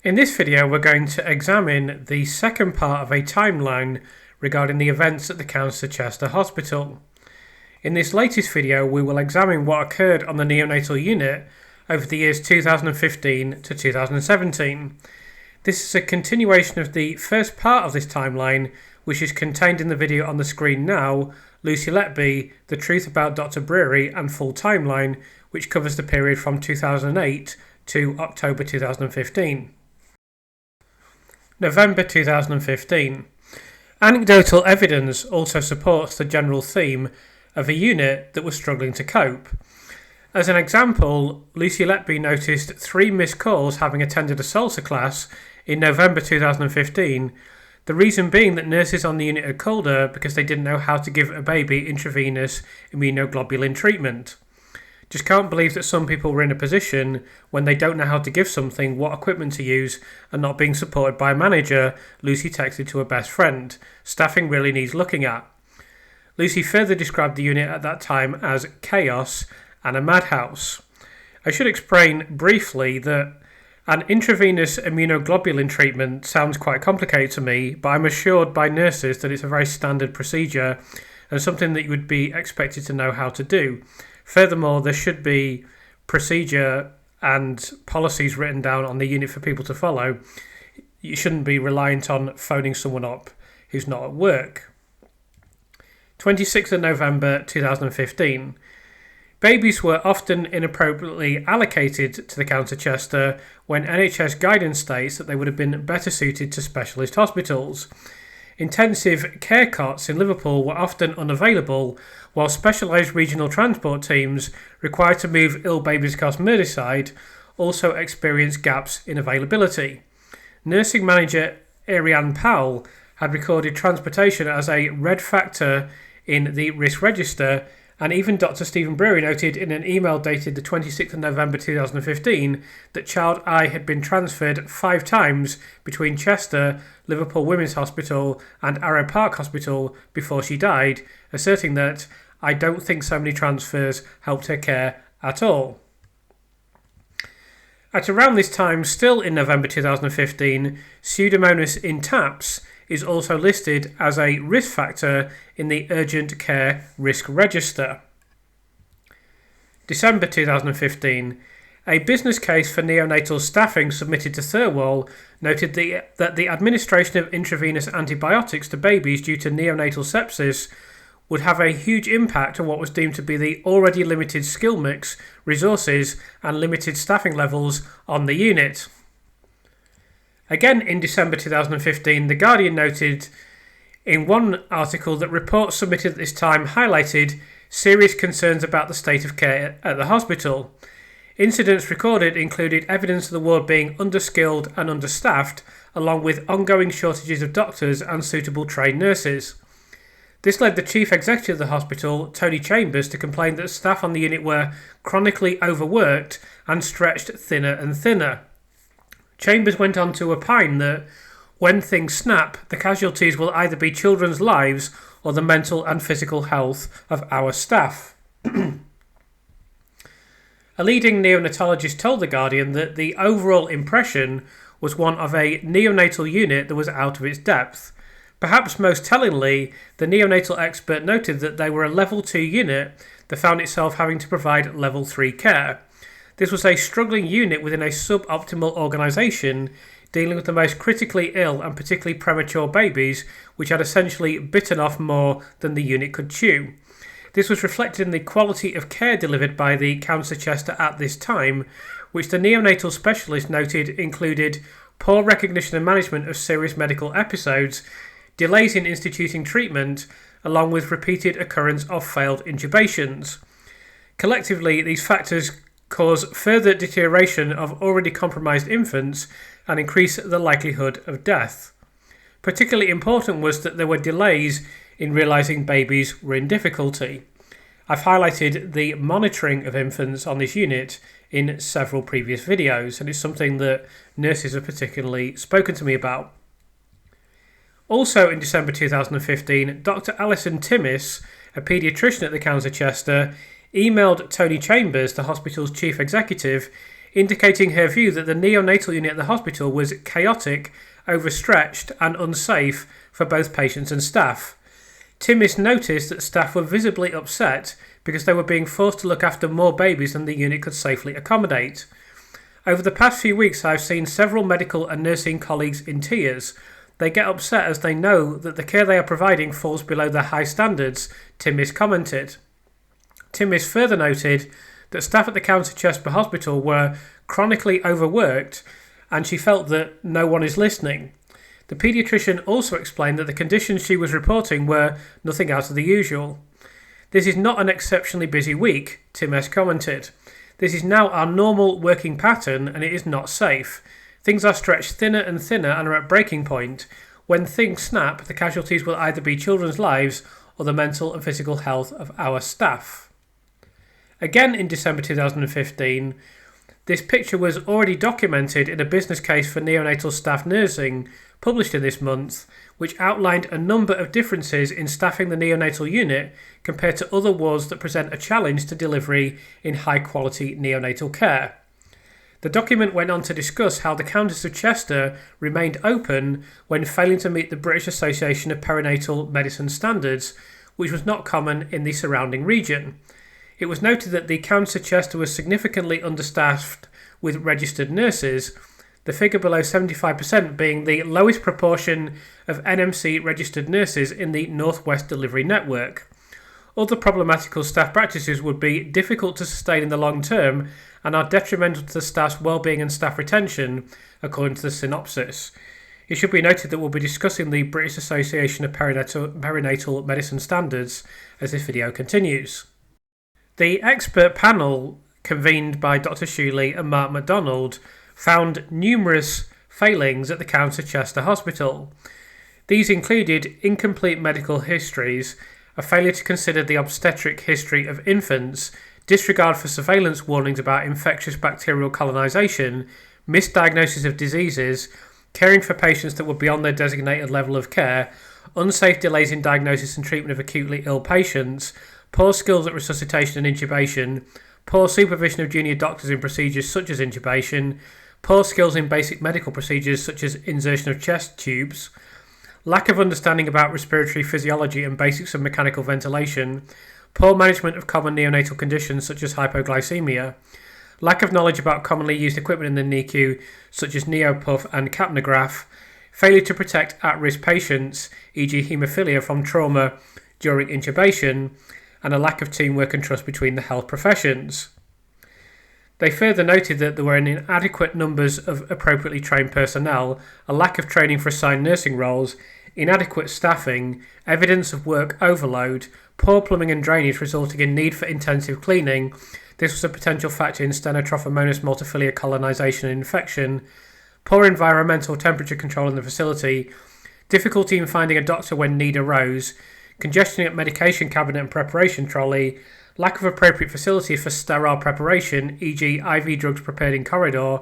In this video, we're going to examine the second part of a timeline regarding the events at the County Chester Hospital. In this latest video, we will examine what occurred on the neonatal unit over the years 2015 to 2017. This is a continuation of the first part of this timeline, which is contained in the video on the screen now, Lucy Letby, The Truth About Dr. Breary and Full Timeline, which covers the period from 2008 to October 2015. November 2015. Anecdotal evidence also supports the general theme of a unit that was struggling to cope. As an example, Lucy Letby noticed 3 missed calls having attended a salsa class in November 2015, the reason being that nurses on the unit had called her because they didn't know how to give a baby intravenous immunoglobulin treatment. Just can't believe that some people were in a position when they don't know how to give something, what equipment to use, and not being supported by a manager, Lucy texted to her best friend. Staffing really needs looking at. Lucy further described the unit at that time as chaos and a madhouse. I should explain briefly that an intravenous immunoglobulin treatment sounds quite complicated to me, but I'm assured by nurses that it's a very standard procedure and something that you would be expected to know how to do. Furthermore, there should be procedure and policies written down on the unit for people to follow. You shouldn't be reliant on phoning someone up who's not at work. 26th of November 2015. Babies were often inappropriately allocated to the County Chester when NHS guidance states that they would have been better suited to specialist hospitals. Intensive care cots in Liverpool were often unavailable, while specialised regional transport teams required to move ill babies across Merseyside also experienced gaps in availability. Nursing manager Ariane Powell had recorded transportation as a red factor in the risk register, and even Dr. Stephen Breary noted in an email dated the 26th of November 2015 that child I had been transferred 5 times between Chester, Liverpool Women's Hospital and Arrow Park Hospital before she died, asserting that I don't think so many transfers helped her care at all. At around this time, still in November 2015, pseudomonas in taps is also listed as a risk factor in the urgent care risk register. December 2015. A business case for neonatal staffing submitted to Thirlwall noted that the administration of intravenous antibiotics to babies due to neonatal sepsis would have a huge impact on what was deemed to be the already limited skill mix, resources and limited staffing levels on the unit. Again in December 2015, The Guardian noted in one article that reports submitted at this time highlighted serious concerns about the state of care at the hospital. Incidents recorded included evidence of the ward being underskilled and understaffed, along with ongoing shortages of doctors and suitable trained nurses. This led the chief executive of the hospital, Tony Chambers, to complain that staff on the unit were chronically overworked and stretched thinner and thinner. Chambers went on to opine that when things snap, the casualties will either be children's lives or the mental and physical health of our staff. A leading neonatologist told The Guardian that the overall impression was one of a neonatal unit that was out of its depth. Perhaps most tellingly, the neonatal expert noted that they were a level 2 unit that found itself having to provide level 3 care. This was a struggling unit within a suboptimal organisation dealing with the most critically ill and particularly premature babies, which had essentially bitten off more than the unit could chew. This was reflected in the quality of care delivered by the County Chester at this time, which the neonatal specialist noted included poor recognition and management of serious medical episodes, delays in instituting treatment, along with repeated occurrence of failed intubations. Collectively, these factors cause further deterioration of already compromised infants and increase the likelihood of death. Particularly important was that there were delays in realising babies were in difficulty. I've highlighted the monitoring of infants on this unit in several previous videos, and it's something that nurses have particularly spoken to me about. Also in December 2015, Dr. Alison Timmis, a paediatrician at the County Chester, emailed Tony Chambers, the hospital's chief executive, indicating her view that the neonatal unit at the hospital was chaotic, overstretched and unsafe for both patients and staff. Timmis noticed that staff were visibly upset because they were being forced to look after more babies than the unit could safely accommodate. Over the past few weeks, I've seen several medical and nursing colleagues in tears. They get upset as they know that the care they are providing falls below their high standards, Timmis commented. Timmis further noted that staff at the County Chester Hospital were chronically overworked and she felt that no one is listening. The paediatrician also explained that the conditions she was reporting were nothing out of the usual. "This is not an exceptionally busy week," Timmis commented. "This is now our normal working pattern and it is not safe. Things are stretched thinner and thinner and are at breaking point. When things snap, the casualties will either be children's lives or the mental and physical health of our staff." Again in December 2015, this picture was already documented in a business case for neonatal staff nursing, published in this month, which outlined a number of differences in staffing the neonatal unit compared to other wards that present a challenge to delivery in high-quality neonatal care. The document went on to discuss how the Countess of Chester remained open when failing to meet the British Association of Perinatal Medicine standards, which was not common in the surrounding region. It was noted that the Countess of Chester was significantly understaffed with registered nurses, the figure below 75% being the lowest proportion of NMC registered nurses in the North West Delivery Network. Other problematical staff practices would be difficult to sustain in the long term and are detrimental to the staff's well-being and staff retention, according to the synopsis. It should be noted that we'll be discussing the British Association of Perinatal Medicine standards as this video continues. The expert panel, convened by Dr. Shuley and Mark MacDonald, found numerous failings at the County Chester Hospital. These included incomplete medical histories, a failure to consider the obstetric history of infants, disregard for surveillance warnings about infectious bacterial colonisation, misdiagnosis of diseases, caring for patients that were beyond their designated level of care, unsafe delays in diagnosis and treatment of acutely ill patients, poor skills at resuscitation and intubation, poor supervision of junior doctors in procedures such as intubation, poor skills in basic medical procedures such as insertion of chest tubes, lack of understanding about respiratory physiology and basics of mechanical ventilation, poor management of common neonatal conditions such as hypoglycemia, lack of knowledge about commonly used equipment in the NICU such as neopuff and capnograph, failure to protect at-risk patients, e.g. haemophilia, from trauma during intubation, and a lack of teamwork and trust between the health professions. They further noted that there were inadequate numbers of appropriately trained personnel, a lack of training for assigned nursing roles, inadequate staffing, evidence of work overload, poor plumbing and drainage resulting in need for intensive cleaning. This was a potential factor in Stenotrophomonas multifilia colonisation and infection, poor environmental temperature control in the facility, difficulty in finding a doctor when need arose, congestion at medication cabinet and preparation trolley, lack of appropriate facilities for sterile preparation, e.g. IV drugs prepared in corridor.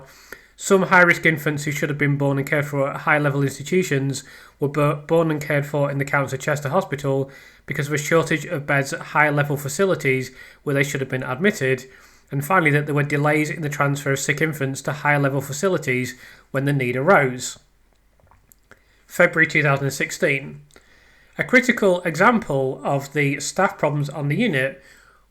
Some high-risk infants who should have been born and cared for at high-level institutions were born and cared for in the County Chester Hospital because of a shortage of beds at higher-level facilities where they should have been admitted. And finally, that there were delays in the transfer of sick infants to higher-level facilities when the need arose. February 2016. A critical example of the staff problems on the unit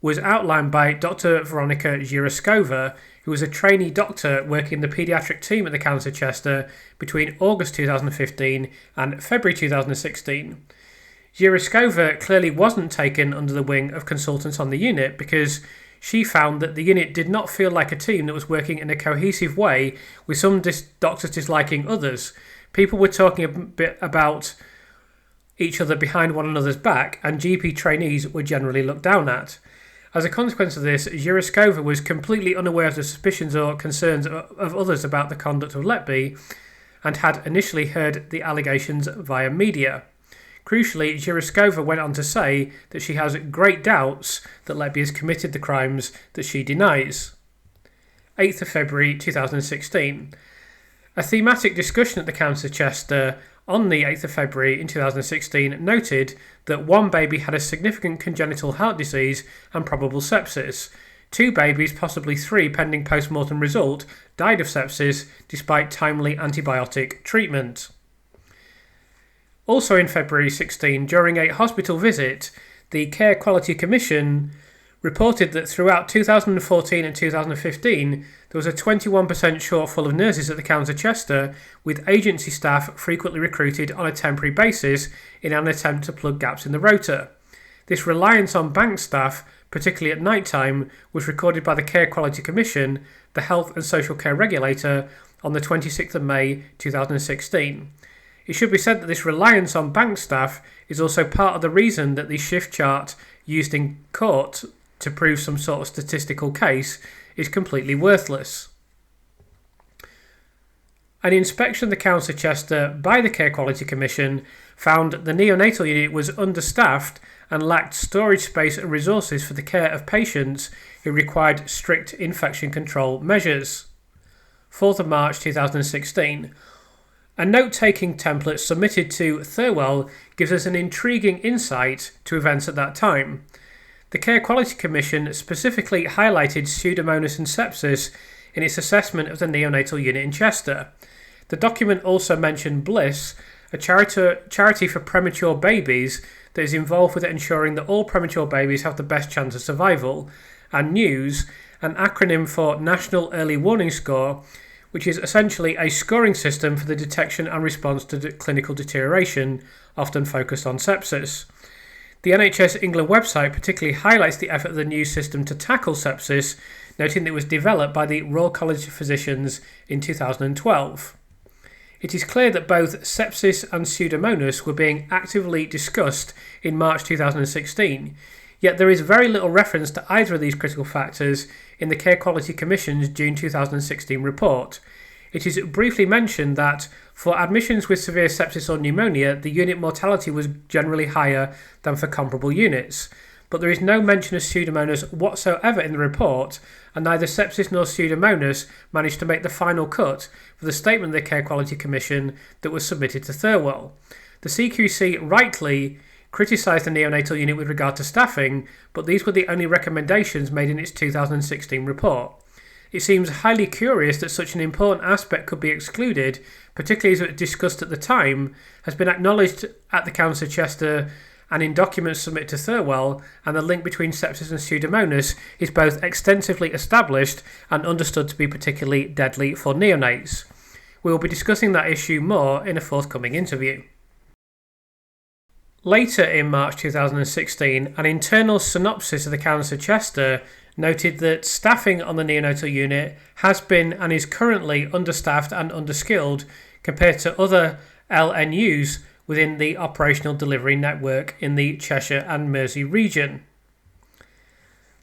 was outlined by Dr. Veronika Jiroskova, who was a trainee doctor working in the paediatric team at the County Chester between August 2015 and February 2016. Jiroskova clearly wasn't taken under the wing of consultants on the unit because she found that the unit did not feel like a team that was working in a cohesive way, with some doctors disliking others. People were talking a bit about each other behind one another's back, and GP trainees were generally looked down at. As a consequence of this, Jiroskova was completely unaware of the suspicions or concerns of others about the conduct of Letby and had initially heard the allegations via media. Crucially, Jiroskova went on to say that she has great doubts that Letby has committed the crimes that she denies. 8th of February 2016. A thematic discussion at the County Chester on the 8th of February in 2016 noted that one baby had a significant congenital heart disease and probable sepsis. 2 babies, possibly 3 pending post-mortem result, died of sepsis despite timely antibiotic treatment. Also in February 16, during a hospital visit, the Care Quality Commission reported that throughout 2014 and 2015, there was a 21% shortfall of nurses at the County Chester, with agency staff frequently recruited on a temporary basis in an attempt to plug gaps in the rota. This reliance on bank staff, particularly at night time, was recorded by the Care Quality Commission, the Health and Social Care Regulator, on the 26th of May 2016. It should be said that this reliance on bank staff is also part of the reason that the shift chart used in court to prove some sort of statistical case is completely worthless. An inspection of the County Chester by the Care Quality Commission found the neonatal unit was understaffed and lacked storage space and resources for the care of patients who required strict infection control measures. 4th of March 2016. A note-taking template submitted to Thirlwell gives us an intriguing insight to events at that time. The Care Quality Commission specifically highlighted pseudomonas and sepsis in its assessment of the neonatal unit in Chester. The document also mentioned Bliss, a charity for premature babies that is involved with ensuring that all premature babies have the best chance of survival, and NEWS, an acronym for National Early Warning Score, which is essentially a scoring system for the detection and response to clinical deterioration, often focused on sepsis. The NHS England website particularly highlights the effort of the new system to tackle sepsis, noting that it was developed by the Royal College of Physicians in 2012. It is clear that both sepsis and pseudomonas were being actively discussed in March 2016, yet there is very little reference to either of these critical factors in the Care Quality Commission's June 2016 report. It is briefly mentioned that for admissions with severe sepsis or pneumonia, the unit mortality was generally higher than for comparable units, but there is no mention of pseudomonas whatsoever in the report, and neither sepsis nor pseudomonas managed to make the final cut for the statement of the Care Quality Commission that was submitted to Thirlwell. The CQC rightly criticised the neonatal unit with regard to staffing, but these were the only recommendations made in its 2016 report. It seems highly curious that such an important aspect could be excluded, particularly as it was discussed at the time, has been acknowledged at the Council of Chester and in documents submitted to Thirlwell, and the link between sepsis and pseudomonas is both extensively established and understood to be particularly deadly for neonates. We will be discussing that issue more in a forthcoming interview. Later in March 2016, an internal synopsis of the Council of Chester noted that staffing on the neonatal unit has been and is currently understaffed and underskilled compared to other LNUs within the operational delivery network in the Cheshire and Mersey region.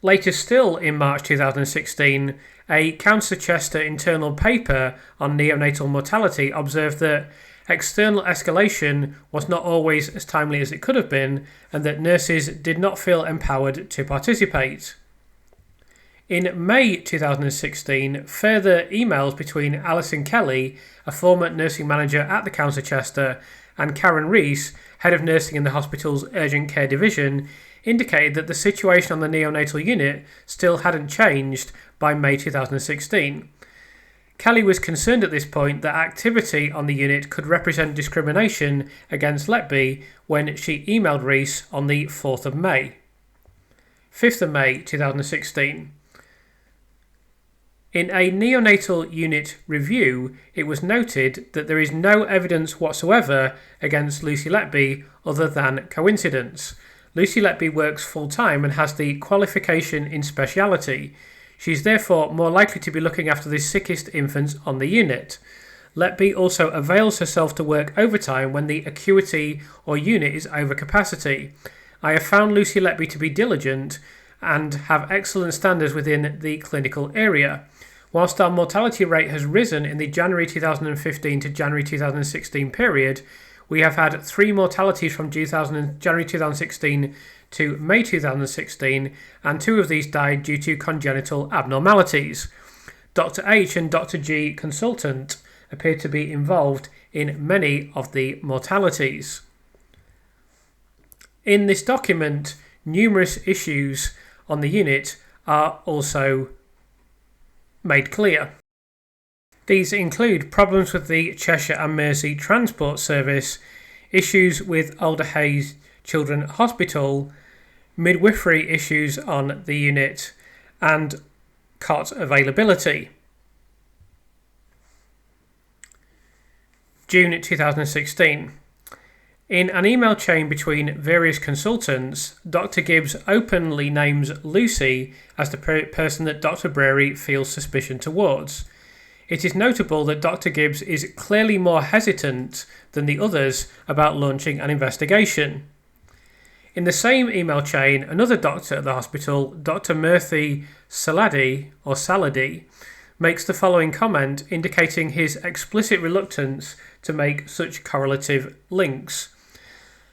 Later still in March 2016, a Council of Chester internal paper on neonatal mortality observed that external escalation was not always as timely as it could have been, and that nurses did not feel empowered to participate. In May 2016, further emails between Alison Kelly, a former nursing manager at the Council of Chester, and Karen Rees, head of nursing in the hospital's urgent care division, indicated that the situation on the neonatal unit still hadn't changed by May 2016. Kelly was concerned at this point that activity on the unit could represent discrimination against Letby when she emailed Rees on the 4th of May. 5th of May 2016. In a neonatal unit review, it was noted that there is no evidence whatsoever against Lucy Letby other than coincidence. Lucy Letby works full-time and has the qualification in speciality. She is therefore more likely to be looking after the sickest infants on the unit. Letby also avails herself to work overtime when the acuity or unit is over capacity. I have found Lucy Letby to be diligent and have excellent standards within the clinical area. Whilst our mortality rate has risen in the January 2015 to January 2016 period, we have had 3 mortalities from January 2016 to May 2016, and 2 of these died due to congenital abnormalities. Dr. H and Dr. G, consultant, appear to be involved in many of the mortalities. In this document, numerous issues on the unit are also made clear. These include problems with the Cheshire and Mersey Transport Service, issues with Alder Hayes Children's Hospital, midwifery issues on the unit, and cot availability. June 2016. In an email chain between various consultants, Dr. Gibbs openly names Lucy as the person that Dr. Breary feels suspicion towards. It is notable that Dr. Gibbs is clearly more hesitant than the others about launching an investigation. In the same email chain, another doctor at the hospital, Dr. Murthy Saladi, makes the following comment indicating his explicit reluctance to make such correlative links.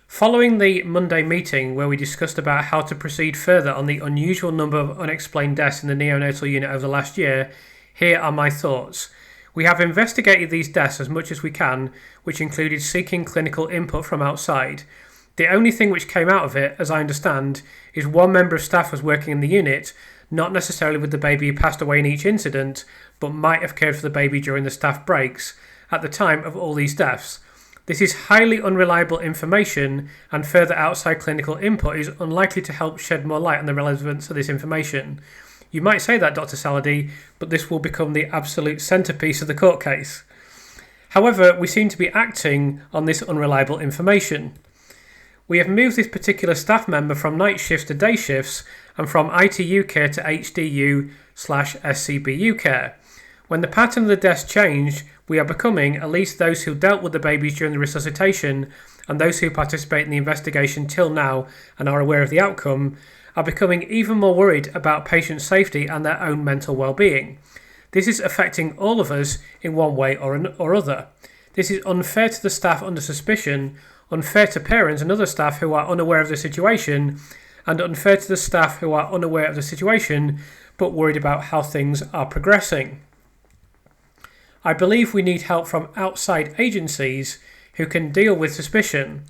Following the Monday meeting where we discussed about how to proceed further on the unusual number of unexplained deaths in the neonatal unit over the last year, here are my thoughts. We have investigated these deaths as much as we can, which included seeking clinical input from outside. The only thing which came out of it, as I understand, is one member of staff was working in the unit, not necessarily with the baby who passed away in each incident, but might have cared for the baby during the staff breaks, at the time of all these deaths. This is highly unreliable information, and further outside clinical input is unlikely to help shed more light on the relevance of this information. You might say that, Dr. Saladi, but this will become the absolute centrepiece of the court case. However, we seem to be acting on this unreliable information. We have moved this particular staff member from night shifts to day shifts and from ITU care to HDU/SCBU care. When the pattern of the deaths changed, we are becoming, at least those who dealt with the babies during the resuscitation and those who participate in the investigation till now and are aware of the outcome, are becoming even more worried about patient safety and their own mental well-being. This is affecting all of us in one way or other. This is unfair to the staff under suspicion, unfair to parents and other staff who are unaware of the situation, and unfair to the staff who are unaware of the situation but worried about how things are progressing. I believe we need help from outside agencies who can deal with suspicion.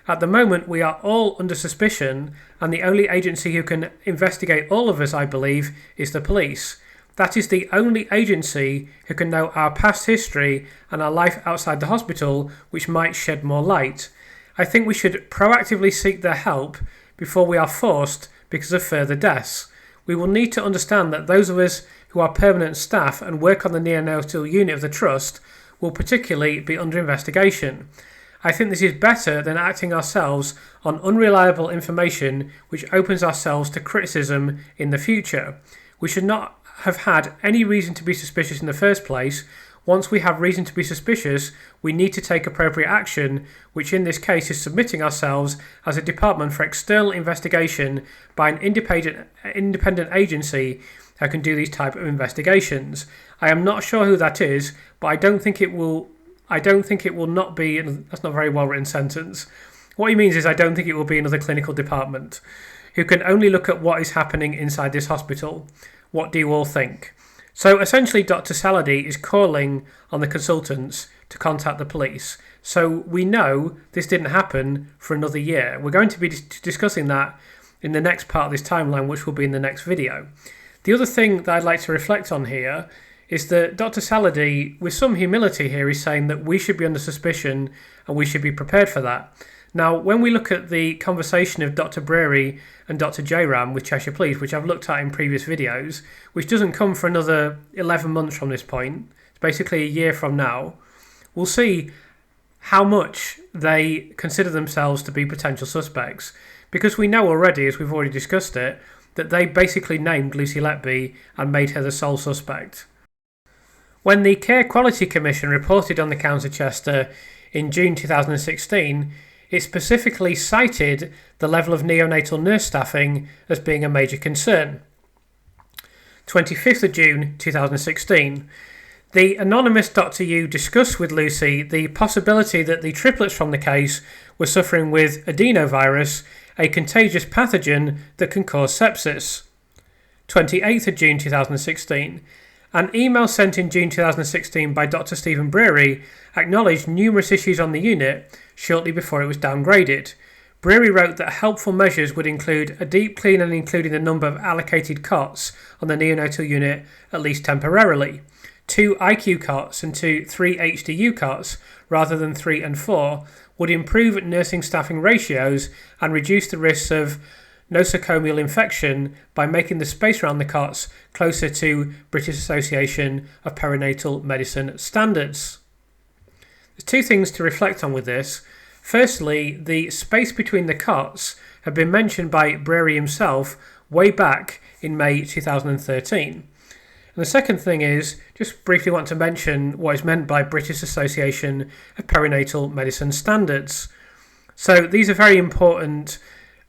At the moment, we are all under suspicion, and the only agency who can investigate all of us, I believe, is the police. That is the only agency who can know our past history and our life outside the hospital, which might shed more light. I think we should proactively seek their help before we are forced because of further deaths. We will need to understand that those of us who are permanent staff and work on the neonatal unit of the Trust will particularly be under investigation. I think this is better than acting ourselves on unreliable information which opens ourselves to criticism in the future. We should not have had any reason to be suspicious in the first place. Once we have reason to be suspicious, we need to take appropriate action, which in this case is submitting ourselves as a department for external investigation by an independent agency who can do these type of investigations. I am not sure who that is, but I don't think it will not be. That's not a very well written sentence. What he means is I don't think it will be another clinical department who can only look at what is happening inside this hospital. What do you all think? So essentially Dr. Saladi is calling on the consultants to contact the police. So we know this didn't happen for another year. We're going to be discussing that in the next part of this timeline, which will be in the next video. The other thing that I'd like to reflect on here is that Dr. Saladi, with some humility here, is saying that we should be under suspicion and we should be prepared for that. Now, when we look at the conversation of Dr. Breary and Dr. Jairam with Cheshire Police, which I've looked at in previous videos, which doesn't come for another 11 months from this point, it's basically a year from now, we'll see how much they consider themselves to be potential suspects. Because we know already, as we've already discussed it, that they basically named Lucy Letby and made her the sole suspect. When the Care Quality Commission reported on the County Chester in June 2016, it specifically cited the level of neonatal nurse staffing as being a major concern. 25th of June 2016, the anonymous Dr. U discussed with Lucy the possibility that the triplets from the case were suffering with adenovirus, a contagious pathogen that can cause sepsis. 28th of June 2016, an email sent in June 2016 by Dr. Stephen Breary acknowledged numerous issues on the unit shortly before it was downgraded. Brewery wrote that helpful measures would include a deep clean and including the number of allocated cots on the neonatal unit at least temporarily, 2 IQ cots and 3 HDU cots rather than 3 and 4 would improve nursing staffing ratios and reduce the risks of nosocomial infection by making the space around the cots closer to British Association of Perinatal Medicine standards. There's 2 things to reflect on with this. Firstly, the space between the cots had been mentioned by Brewery himself way back in May 2013. And the second thing is, just briefly want to mention what is meant by British Association of Perinatal Medicine standards. So these are very important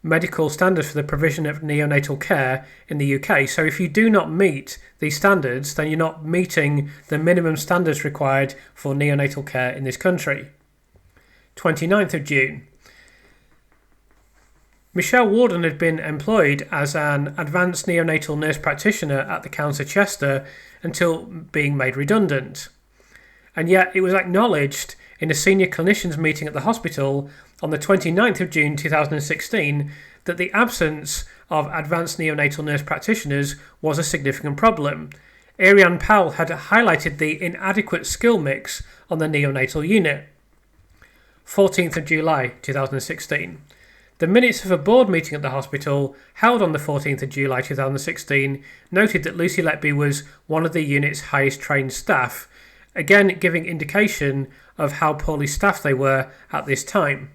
medical standards for the provision of neonatal care in the UK. So if you do not meet these standards, then you're not meeting the minimum standards required for neonatal care in this country. 29th of June. Michelle Hawdon had been employed as an advanced neonatal nurse practitioner at the Council of Chester until being made redundant. And yet it was acknowledged in a senior clinicians meeting at the hospital on the 29th of June 2016 that the absence of advanced neonatal nurse practitioners was a significant problem. Ariane Powell had highlighted the inadequate skill mix on the neonatal unit. 14th of July 2016. The minutes of a board meeting at the hospital held on the 14th of July 2016 noted that Lucy Letby was one of the unit's highest trained staff, again giving indication of how poorly staffed they were at this time.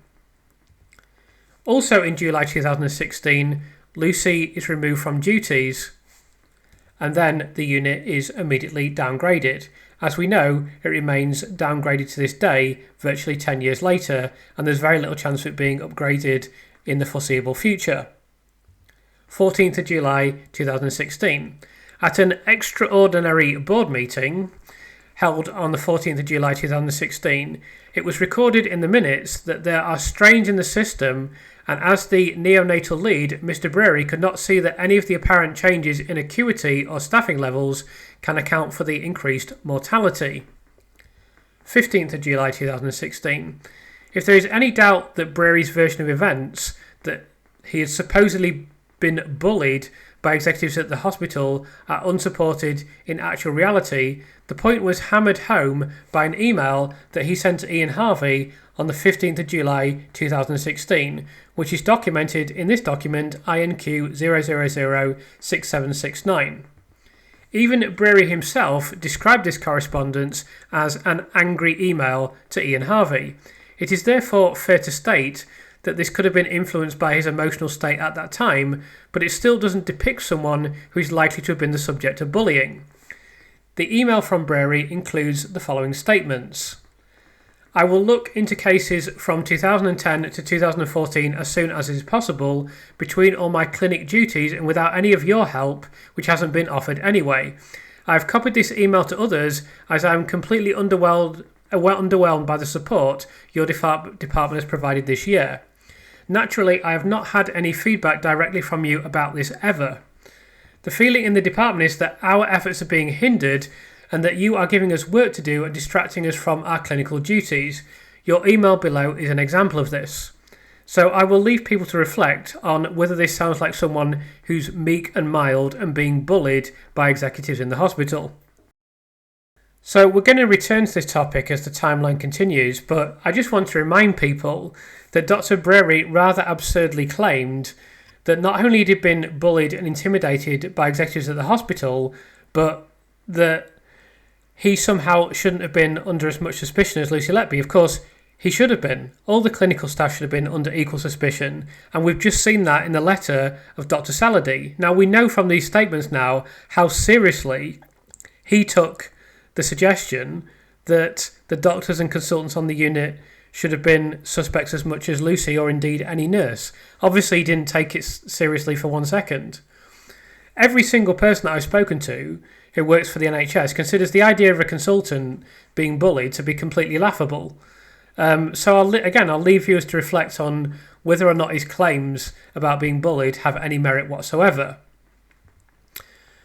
Also in July 2016, Lucy is removed from duties and then the unit is immediately downgraded. As we know, it remains downgraded to this day, virtually 10 years later, and there's very little chance of it being upgraded in the foreseeable future. 14th of July 2016. At an extraordinary board meeting held on the 14th of July 2016, it was recorded in the minutes that there are strains in the system, and as the neonatal lead, Mr. Brewery could not see that any of the apparent changes in acuity or staffing levels can account for the increased mortality. 15th of July 2016. If there is any doubt that Brewery's version of events, that he had supposedly been bullied by executives at the hospital, are unsupported in actual reality, the point was hammered home by an email that he sent to Ian Harvey on the 15th of July 2016, which is documented in this document INQ 0006769. Even Brewery himself described this correspondence as an angry email to Ian Harvey. It is therefore fair to state that this could have been influenced by his emotional state at that time, but it still doesn't depict someone who is likely to have been the subject of bullying. The email from Brewery includes the following statements. I will look into cases from 2010 to 2014 as soon as is possible between all my clinic duties and without any of your help, which hasn't been offered anyway. I have copied this email to others as I am completely underwhelmed by the support your department has provided this year. Naturally, I have not had any feedback directly from you about this ever. The feeling in the department is that our efforts are being hindered and that you are giving us work to do and distracting us from our clinical duties. Your email below is an example of this. So I will leave people to reflect on whether this sounds like someone who's meek and mild and being bullied by executives in the hospital. So we're going to return to this topic as the timeline continues, but I just want to remind people that Dr. Brewery rather absurdly claimed that not only had he been bullied and intimidated by executives at the hospital, but that he somehow shouldn't have been under as much suspicion as Lucy Letby. Of course, he should have been. All the clinical staff should have been under equal suspicion, and we've just seen that in the letter of Dr. Salady. Now, we know from these statements now how seriously he took the suggestion that the doctors and consultants on the unit should have been suspects as much as Lucy or indeed any nurse. Obviously, he didn't take it seriously for 1 second. Every single person that I've spoken to who works for the NHS considers the idea of a consultant being bullied to be completely laughable. So I'll leave viewers to reflect on whether or not his claims about being bullied have any merit whatsoever.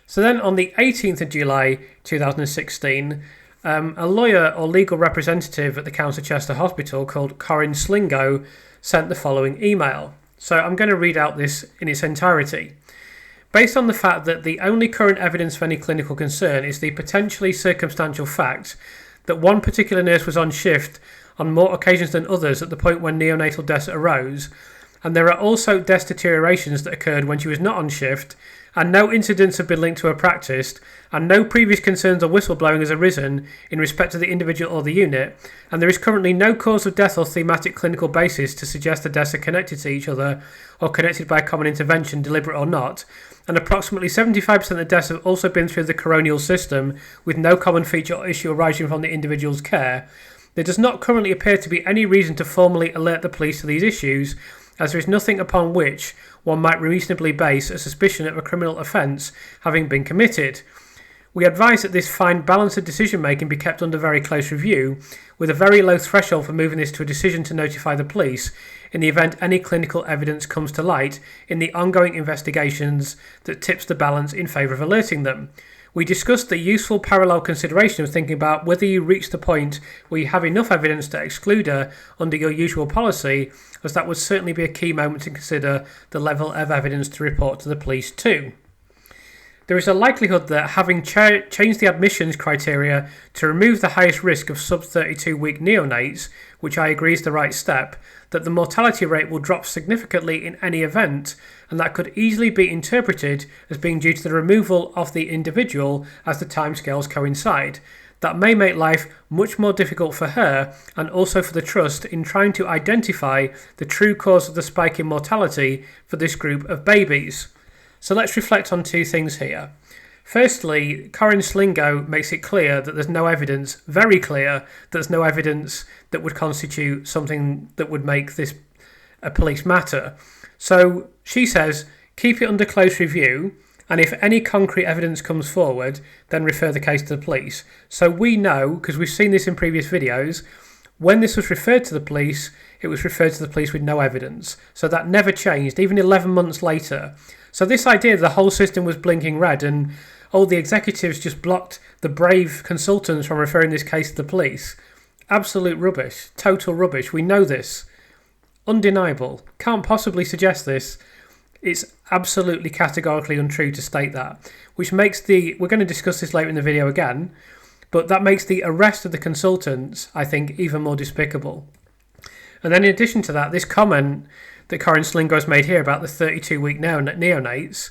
So then on the 18th of July 2016, a lawyer or legal representative at the County Chester Hospital called Corinne Slingo sent the following email. So I'm going to read out this in its entirety. Based on the fact that the only current evidence of any clinical concern is the potentially circumstantial fact that one particular nurse was on shift on more occasions than others at the point when neonatal deaths arose, and there are also death deteriorations that occurred when she was not on shift, and no incidents have been linked to her practice, and no previous concerns or whistleblowing has arisen in respect to the individual or the unit, and there is currently no cause of death or thematic clinical basis to suggest the deaths are connected to each other or connected by common intervention, deliberate or not, and approximately 75% of the deaths have also been through the coronial system with no common feature or issue arising from the individual's care. There does not currently appear to be any reason to formally alert the police to these issues, as there is nothing upon which one might reasonably base a suspicion of a criminal offence having been committed. We advise that this fine balance of decision making be kept under very close review, with a very low threshold for moving this to a decision to notify the police in the event any clinical evidence comes to light in the ongoing investigations that tips the balance in favour of alerting them. We discussed the useful parallel consideration of thinking about whether you reach the point where you have enough evidence to exclude her under your usual policy, as that would certainly be a key moment to consider the level of evidence to report to the police too. There is a likelihood that having changed the admissions criteria to remove the highest risk of sub-32-week neonates, which I agree is the right step, that the mortality rate will drop significantly in any event, and that could easily be interpreted as being due to the removal of the individual as the timescales coincide. That may make life much more difficult for her and also for the Trust in trying to identify the true cause of the spike in mortality for this group of babies. So let's reflect on two things here. Firstly, Corinne Slingo makes it clear that there's no evidence, very clear, that there's no evidence that would constitute something that would make this a police matter. So she says, keep it under close review, and if any concrete evidence comes forward, then refer the case to the police. So we know, because we've seen this in previous videos, when this was referred to the police, it was referred to the police with no evidence. So that never changed, even 11 months later. So this idea that the whole system was blinking red and all the executives just blocked the brave consultants from referring this case to the police, absolute rubbish, total rubbish. We know this. Undeniable. Can't possibly suggest this. It's absolutely categorically untrue to state that, which makes we're going to discuss this later in the video again, but that makes the arrest of the consultants, I think, even more despicable. And then in addition to that, this comment that Corinne Slingo has made here about the 32-week neonates,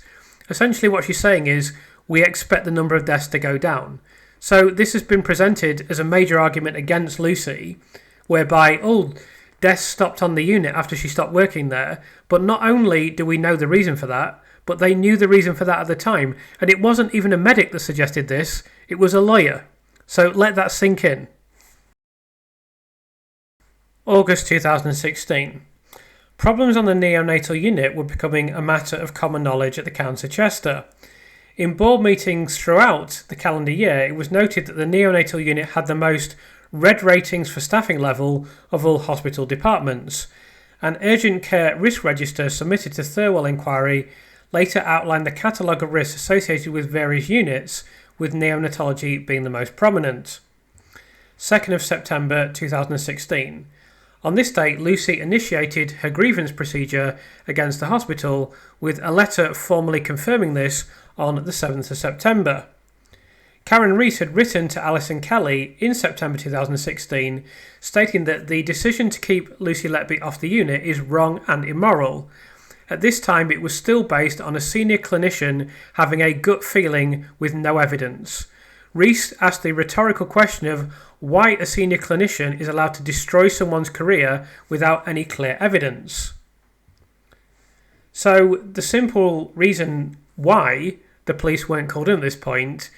essentially what she's saying is, we expect the number of deaths to go down. So this has been presented as a major argument against Lucy, whereby, deaths stopped on the unit after she stopped working there, but not only do we know the reason for that, but they knew the reason for that at the time, and it wasn't even a medic that suggested this, it was a lawyer. So let that sink in. August 2016. Problems on the neonatal unit were becoming a matter of common knowledge at the County Chester. In board meetings throughout the calendar year, it was noted that the neonatal unit had the most red ratings for staffing level of all hospital departments. An urgent care risk register submitted to Thirlwell inquiry later outlined the catalogue of risks associated with various units, with neonatology being the most prominent. 2nd of September 2016. On this date, Lucy initiated her grievance procedure against the hospital, with a letter formally confirming this on the 7th of September. Karen Rees had written to Alison Kelly in September 2016, stating that the decision to keep Lucy Letby off the unit is wrong and immoral. At this time, it was still based on a senior clinician having a gut feeling with no evidence. Rees asked the rhetorical question of why a senior clinician is allowed to destroy someone's career without any clear evidence. So the simple reason why the police weren't called in at this point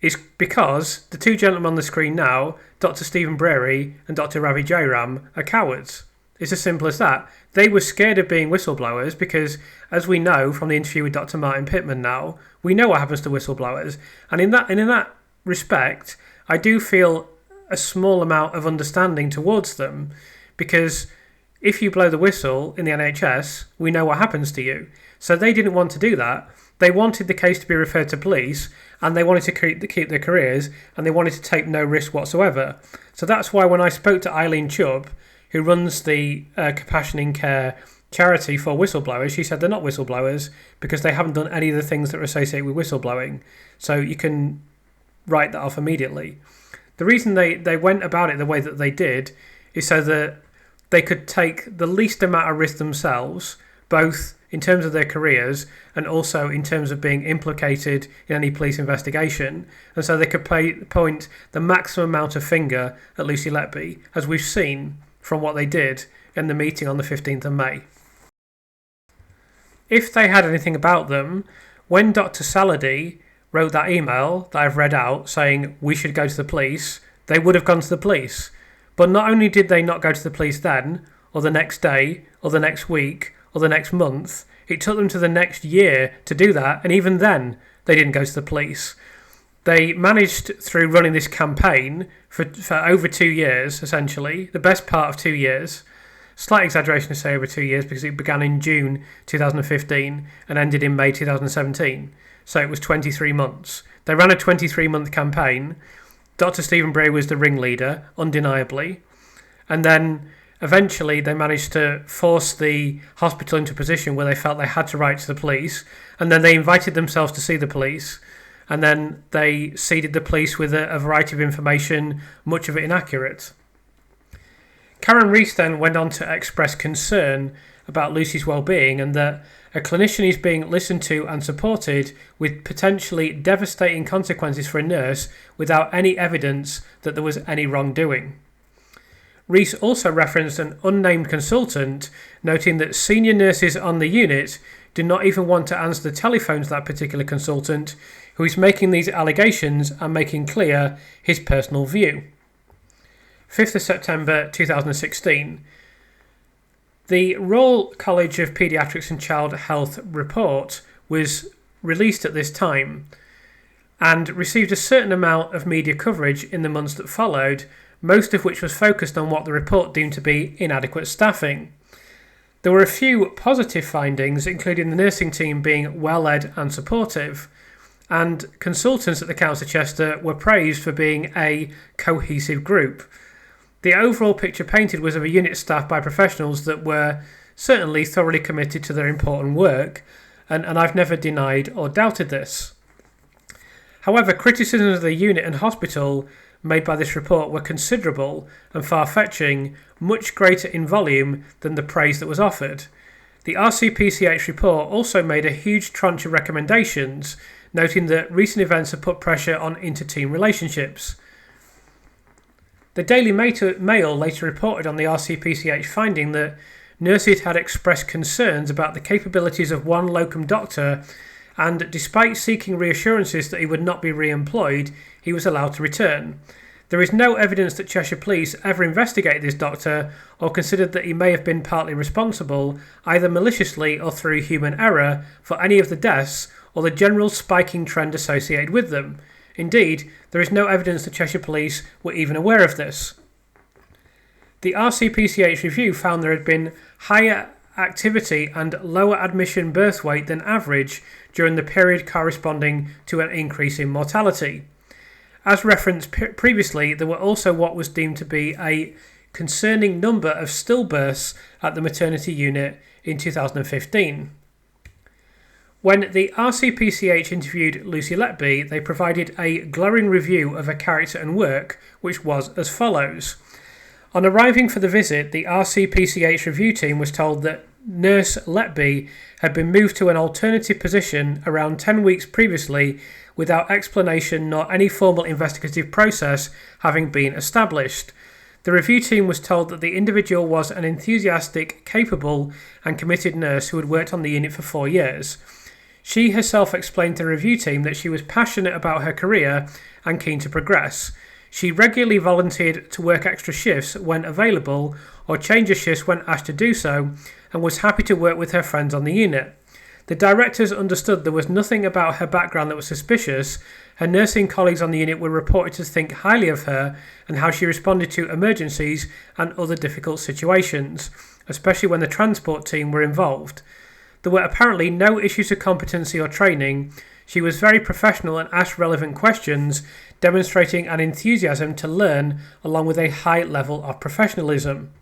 is because the two gentlemen on the screen now, Dr. Stephen Breary and Dr. Ravi Jairam, are cowards. It's as simple as that. They were scared of being whistleblowers because, as we know from the interview with Dr. Martin Pittman now, we know what happens to whistleblowers. And in that respect, I do feel a small amount of understanding towards them, because if you blow the whistle in the NHS, we know what happens to you. So they didn't want to do that. They wanted the case to be referred to police, and they wanted to keep their careers, and they wanted to take no risk whatsoever. So that's why when I spoke to Eileen Chubb, who runs the Compassion in Care charity for whistleblowers, she said they're not whistleblowers because they haven't done any of the things that are associated with whistleblowing. So you can write that off immediately. The reason they went about it the way that they did is so that they could take the least amount of risk themselves, both in terms of their careers and also in terms of being implicated in any police investigation. And so they could point the maximum amount of finger at Lucy Letby, as we've seen from what they did in the meeting on the 15th of May. If they had anything about them, when Dr. Salady wrote that email that I've read out saying we should go to the police, they would have gone to the police. But not only did they not go to the police then, or the next day, or the next week, or the next month, it took them to the next year to do that, and even then they didn't go to the police. They managed, through running this campaign for over 2 years, essentially, the best part of 2 years, slight exaggeration to say over 2 years because it began in June 2015 and ended in May 2017, so it was 23 months. They ran a 23-month campaign. Dr. Stephen Bray was the ringleader, undeniably, and then eventually they managed to force the hospital into a position where they felt they had to write to the police, and then they invited themselves to see the police, and then they seeded the police with a variety of information, much of it inaccurate. Karen Rees then went on to express concern about Lucy's well-being and that a clinician is being listened to and supported with potentially devastating consequences for a nurse without any evidence that there was any wrongdoing. Rees also referenced an unnamed consultant, noting that senior nurses on the unit do not even want to answer the telephone to that particular consultant, who is making these allegations and making clear his personal view. 5th of September 2016. The Royal College of Paediatrics and Child Health report was released at this time and received a certain amount of media coverage in the months that followed, most of which was focused on what the report deemed to be inadequate staffing. There were a few positive findings, including the nursing team being well-led and supportive, and consultants at the Council of Chester were praised for being a cohesive group. The overall picture painted was of a unit staffed by professionals that were certainly thoroughly committed to their important work, and I've never denied or doubted this. However, criticisms of the unit and hospital made by this report were considerable and far-fetching, much greater in volume than the praise that was offered. The RCPCH report also made a huge tranche of recommendations, noting that recent events have put pressure on inter-team relationships. The Daily Mail later reported on the RCPCH finding that nurses had expressed concerns about the capabilities of one locum doctor, and despite seeking reassurances that he would not be re-employed, he was allowed to return. There is no evidence that Cheshire Police ever investigated this doctor or considered that he may have been partly responsible, either maliciously or through human error, for any of the deaths or the general spiking trend associated with them. Indeed, there is no evidence that Cheshire Police were even aware of this. The RCPCH review found there had been higher activity and lower admission birth weight than average during the period corresponding to an increase in mortality. As referenced previously, there were also what was deemed to be a concerning number of stillbirths at the maternity unit in 2015. When the RCPCH interviewed Lucy Letby, they provided a glowing review of her character and work, which was as follows. On arriving for the visit, the RCPCH review team was told that Nurse Letby had been moved to an alternative position around 10 weeks previously without explanation nor any formal investigative process having been established. The review team was told that the individual was an enthusiastic, capable and committed nurse who had worked on the unit for 4 years. She herself explained to the review team that she was passionate about her career and keen to progress. She regularly volunteered to work extra shifts when available or change her shifts when asked to do so, and was happy to work with her friends on the unit. The directors understood there was nothing about her background that was suspicious. Her nursing colleagues on the unit were reported to think highly of her and how she responded to emergencies and other difficult situations, especially when the transport team were involved. There were apparently no issues of competency or training. She was very professional and asked relevant questions, demonstrating an enthusiasm to learn along with a high level of professionalism.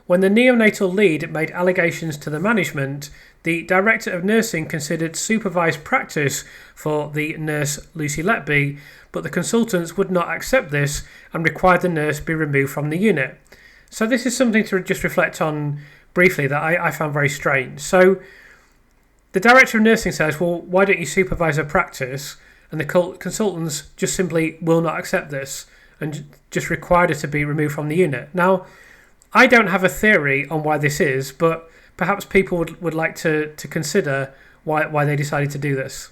When the neonatal lead made allegations to the management, the Director of Nursing considered supervised practice for the nurse Lucy Letby, but the consultants would not accept this and required the nurse be removed from the unit. So this is something to just reflect on briefly that I found very strange. So the Director of Nursing says, well, why don't you supervise her practice? And the consultants just simply will not accept this and just required her to be removed from the unit. Now, I don't have a theory on why this is, but perhaps people would like to consider why they decided to do this.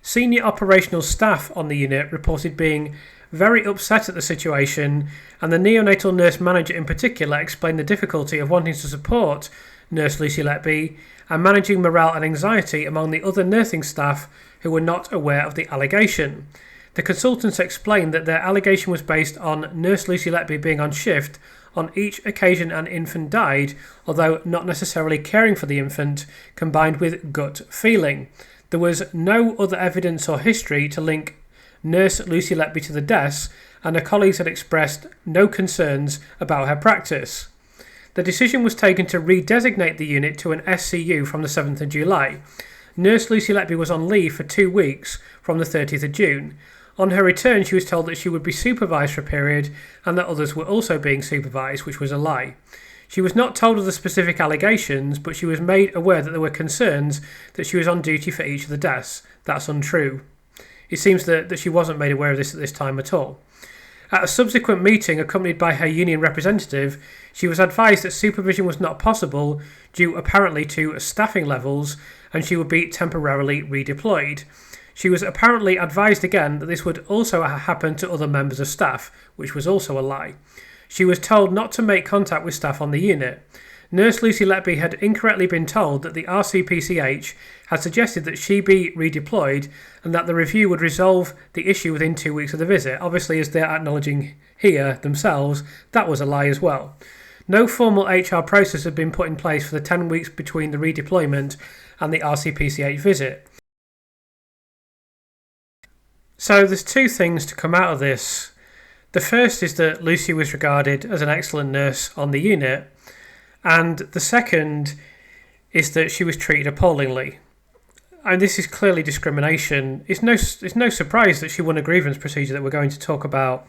Senior operational staff on the unit reported being very upset at the situation, and the neonatal nurse manager in particular explained the difficulty of wanting to support nurse Lucy Letby and managing morale and anxiety among the other nursing staff who were not aware of the allegation. The consultants explained that their allegation was based on nurse Lucy Letby being on shift on each occasion an infant died, although not necessarily caring for the infant, combined with gut feeling. There was no other evidence or history to link nurse Lucy Letby to the deaths, and her colleagues had expressed no concerns about her practice. The decision was taken to redesignate the unit to an SCU from the 7th of July. Nurse Lucy Letby was on leave for 2 weeks from the 30th of June. On her return, she was told that she would be supervised for a period and that others were also being supervised, which was a lie. She was not told of the specific allegations, but she was made aware that there were concerns that she was on duty for each of the deaths. That's untrue. It seems that she wasn't made aware of this at this time at all. At a subsequent meeting accompanied by her union representative, she was advised that supervision was not possible due apparently to staffing levels and she would be temporarily redeployed. She was apparently advised again that this would also happen to other members of staff, which was also a lie. She was told not to make contact with staff on the unit. Nurse Lucy Letby had incorrectly been told that the RCPCH had suggested that she be redeployed and that the review would resolve the issue within 2 weeks of the visit. Obviously, as they're acknowledging here themselves, that was a lie as well. No formal HR process had been put in place for the 10 weeks between the redeployment and the RCPCH visit. So there's two things to come out of this. The first is that Lucy was regarded as an excellent nurse on the unit, and the second is that she was treated appallingly. And this is clearly discrimination. It's no surprise that she won a grievance procedure that we're going to talk about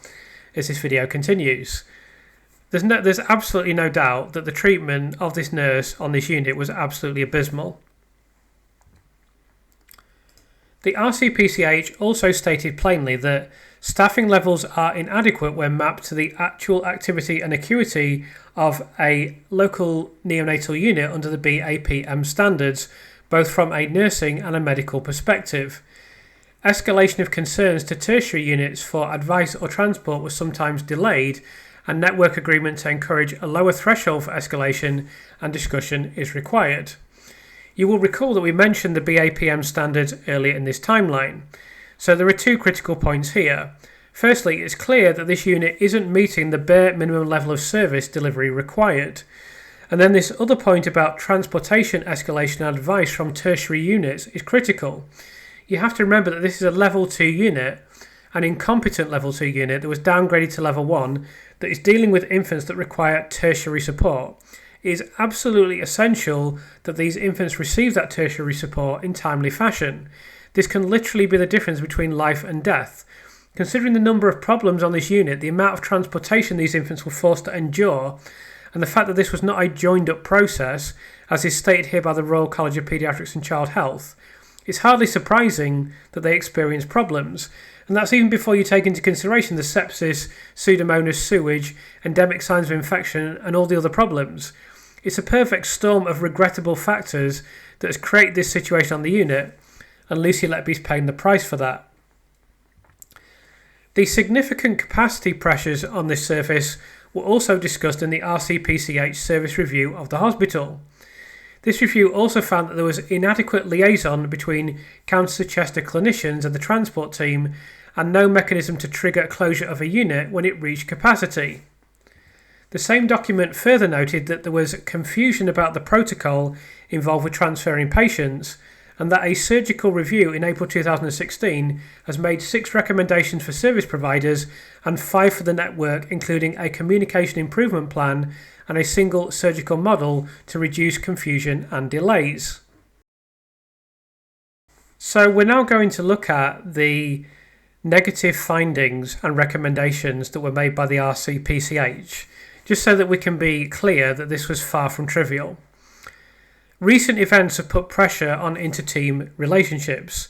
as this video continues. There's absolutely no doubt that the treatment of this nurse on this unit was absolutely abysmal. The RCPCH also stated plainly that staffing levels are inadequate when mapped to the actual activity and acuity of a local neonatal unit under the BAPM standards, both from a nursing and a medical perspective. Escalation of concerns to tertiary units for advice or transport was sometimes delayed, and network agreement to encourage a lower threshold for escalation and discussion is required. You will recall that we mentioned the BAPM standards earlier in this timeline. So there are two critical points here. Firstly, it's clear that this unit isn't meeting the bare minimum level of service delivery required. And then this other point about transportation escalation and advice from tertiary units is critical. You have to remember that this is a level 2 unit, an incompetent level 2 unit that was downgraded to level 1 that is dealing with infants that require tertiary support. It is absolutely essential that these infants receive that tertiary support in timely fashion. This can literally be the difference between life and death. Considering the number of problems on this unit, the amount of transportation these infants were forced to endure, and the fact that this was not a joined up process, as is stated here by the Royal College of Paediatrics and Child Health, it's hardly surprising that they experienced problems. And that's even before you take into consideration the sepsis, pseudomonas, sewage, endemic signs of infection, and all the other problems. It's a perfect storm of regrettable factors that has created this situation on the unit, and Lucy Letby's paying the price for that. The significant capacity pressures on this service were also discussed in the RCPCH service review of the hospital. This review also found that there was inadequate liaison between County clinicians and the transport team, and no mechanism to trigger closure of a unit when it reached capacity. The same document further noted that there was confusion about the protocol involved with transferring patients, and that a surgical review in April 2016 has made 6 recommendations for service providers and 5 for the network, including a communication improvement plan and a single surgical model to reduce confusion and delays. So we're now going to look at the negative findings and recommendations that were made by the RCPCH, just so that we can be clear that this was far from trivial. Recent events have put pressure on inter-team relationships.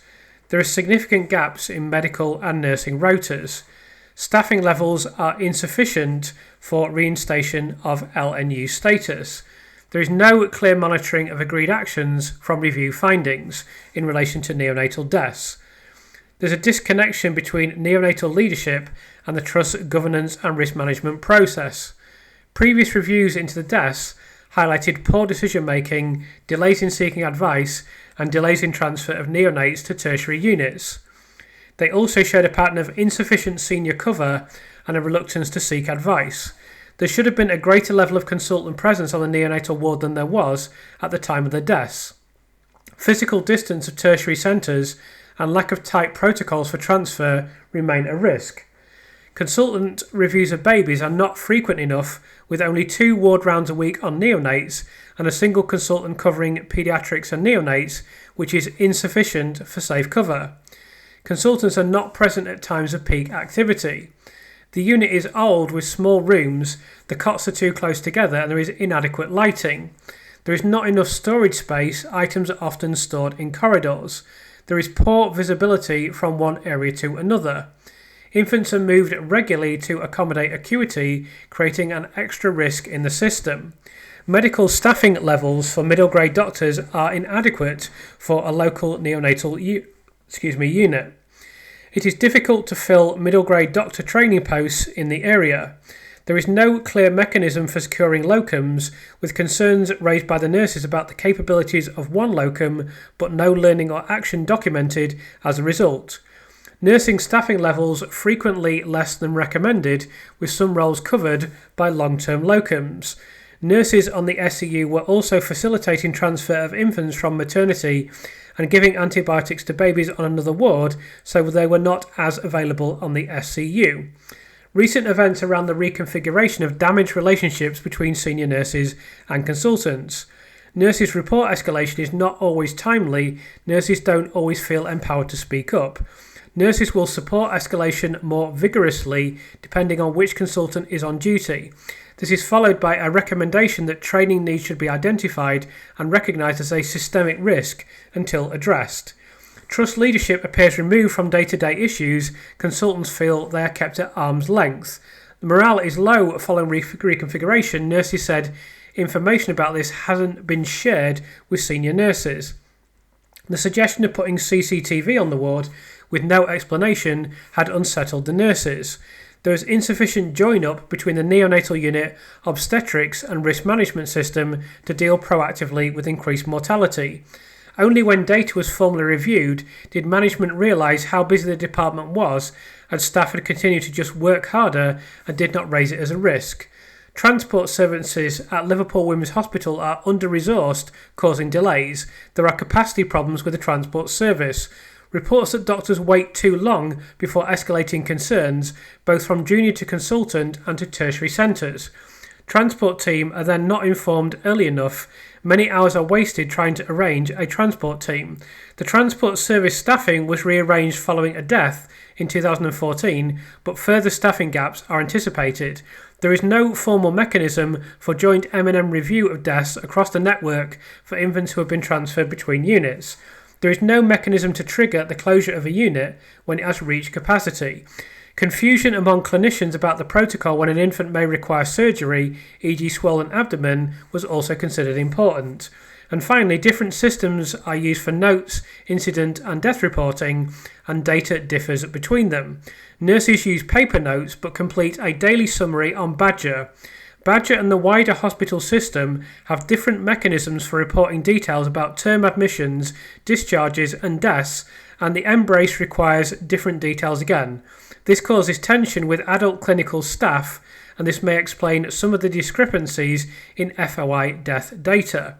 There are significant gaps in medical and nursing rotas. Staffing levels are insufficient for reinstation of LNU status. There is no clear monitoring of agreed actions from review findings in relation to neonatal deaths. There's a disconnection between neonatal leadership and the Trust's governance and risk management process. Previous reviews into the deaths highlighted poor decision-making, delays in seeking advice, and delays in transfer of neonates to tertiary units. They also showed a pattern of insufficient senior cover and a reluctance to seek advice. There should have been a greater level of consultant presence on the neonatal ward than there was at the time of the deaths. Physical distance of tertiary centres and lack of tight protocols for transfer remain a risk. Consultant reviews of babies are not frequent enough, with only 2 ward rounds a week on neonates and a single consultant covering paediatrics and neonates, which is insufficient for safe cover. Consultants are not present at times of peak activity. The unit is old with small rooms, the cots are too close together, and there is inadequate lighting. There is not enough storage space, items are often stored in corridors. There is poor visibility from one area to another. Infants are moved regularly to accommodate acuity, creating an extra risk in the system. Medical staffing levels for middle grade doctors are inadequate for a local neonatal unit. It is difficult to fill middle grade doctor training posts in the area. There is no clear mechanism for securing locums, with concerns raised by the nurses about the capabilities of one locum, but no learning or action documented as a result. Nursing staffing levels frequently less than recommended, with some roles covered by long-term locums. Nurses on the SCU were also facilitating transfer of infants from maternity and giving antibiotics to babies on another ward, so they were not as available on the SCU. Recent events around the reconfiguration of damaged relationships between senior nurses and consultants. Nurses' report escalation is not always timely. Nurses don't always feel empowered to speak up. Nurses will support escalation more vigorously depending on which consultant is on duty. This is followed by a recommendation that training needs should be identified and recognised as a systemic risk until addressed. Trust leadership appears removed from day-to-day issues. Consultants feel they are kept at arm's length. The morale is low following reconfiguration. Nurses said information about this hasn't been shared with senior nurses. The suggestion of putting CCTV on the ward with no explanation had unsettled the nurses. There is insufficient join-up between the neonatal unit, obstetrics and risk management system to deal proactively with increased mortality. Only when data was formally reviewed did management realise how busy the department was, and staff had continued to just work harder and did not raise it as a risk. Transport services at Liverpool Women's Hospital are under-resourced, causing delays. There are capacity problems with the transport service. Reports that doctors wait too long before escalating concerns, both from junior to consultant and to tertiary centres. Transport team are then not informed early enough. Many hours are wasted trying to arrange a transport team. The transport service staffing was rearranged following a death in 2014, but further staffing gaps are anticipated. There is no formal mechanism for joint M&M review of deaths across the network for infants who have been transferred between units. There is no mechanism to trigger the closure of a unit when it has reached capacity. Confusion among clinicians about the protocol when an infant may require surgery, e.g. swollen abdomen, was also considered important. And finally, different systems are used for notes, incident and death reporting, and data differs between them. Nurses use paper notes but complete a daily summary on Badger. Badger and the wider hospital system have different mechanisms for reporting details about term admissions, discharges and deaths, and the embrace requires different details again. This causes tension with adult clinical staff, and this may explain some of the discrepancies in FOI death data.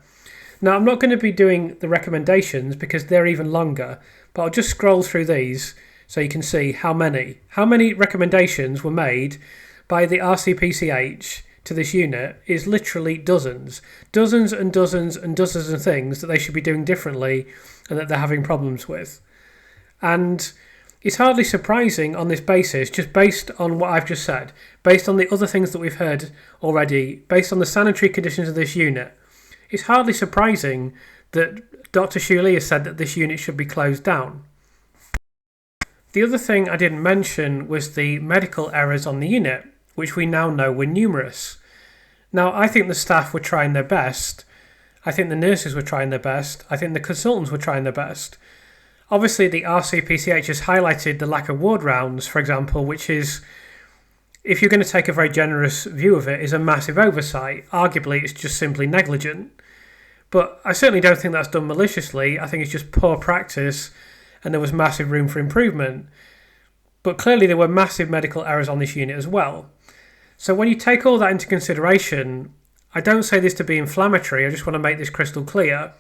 Now, I'm not going to be doing the recommendations because they're even longer, but I'll just scroll through these so you can see how many recommendations were made by the RCPCH to this unit is literally dozens and dozens and dozens of things that they should be doing differently and that they're having problems with. And it's hardly surprising on this basis, just based on what I've just said, based on the other things that we've heard already, based on the sanitary conditions of this unit. It's hardly surprising that Dr. Shuley has said that this unit should be closed down. The other thing I didn't mention was the medical errors on the unit, which we now know were numerous. Now, I think the staff were trying their best. I think the nurses were trying their best. I think the consultants were trying their best. Obviously, the RCPCH has highlighted the lack of ward rounds, for example, which is, if you're going to take a very generous view of it, is a massive oversight. Arguably, it's just simply negligent. But I certainly don't think that's done maliciously. I think it's just poor practice, and there was massive room for improvement. But clearly there were massive medical errors on this unit as well. So when you take all that into consideration, I don't say this to be inflammatory, I just want to make this crystal clear.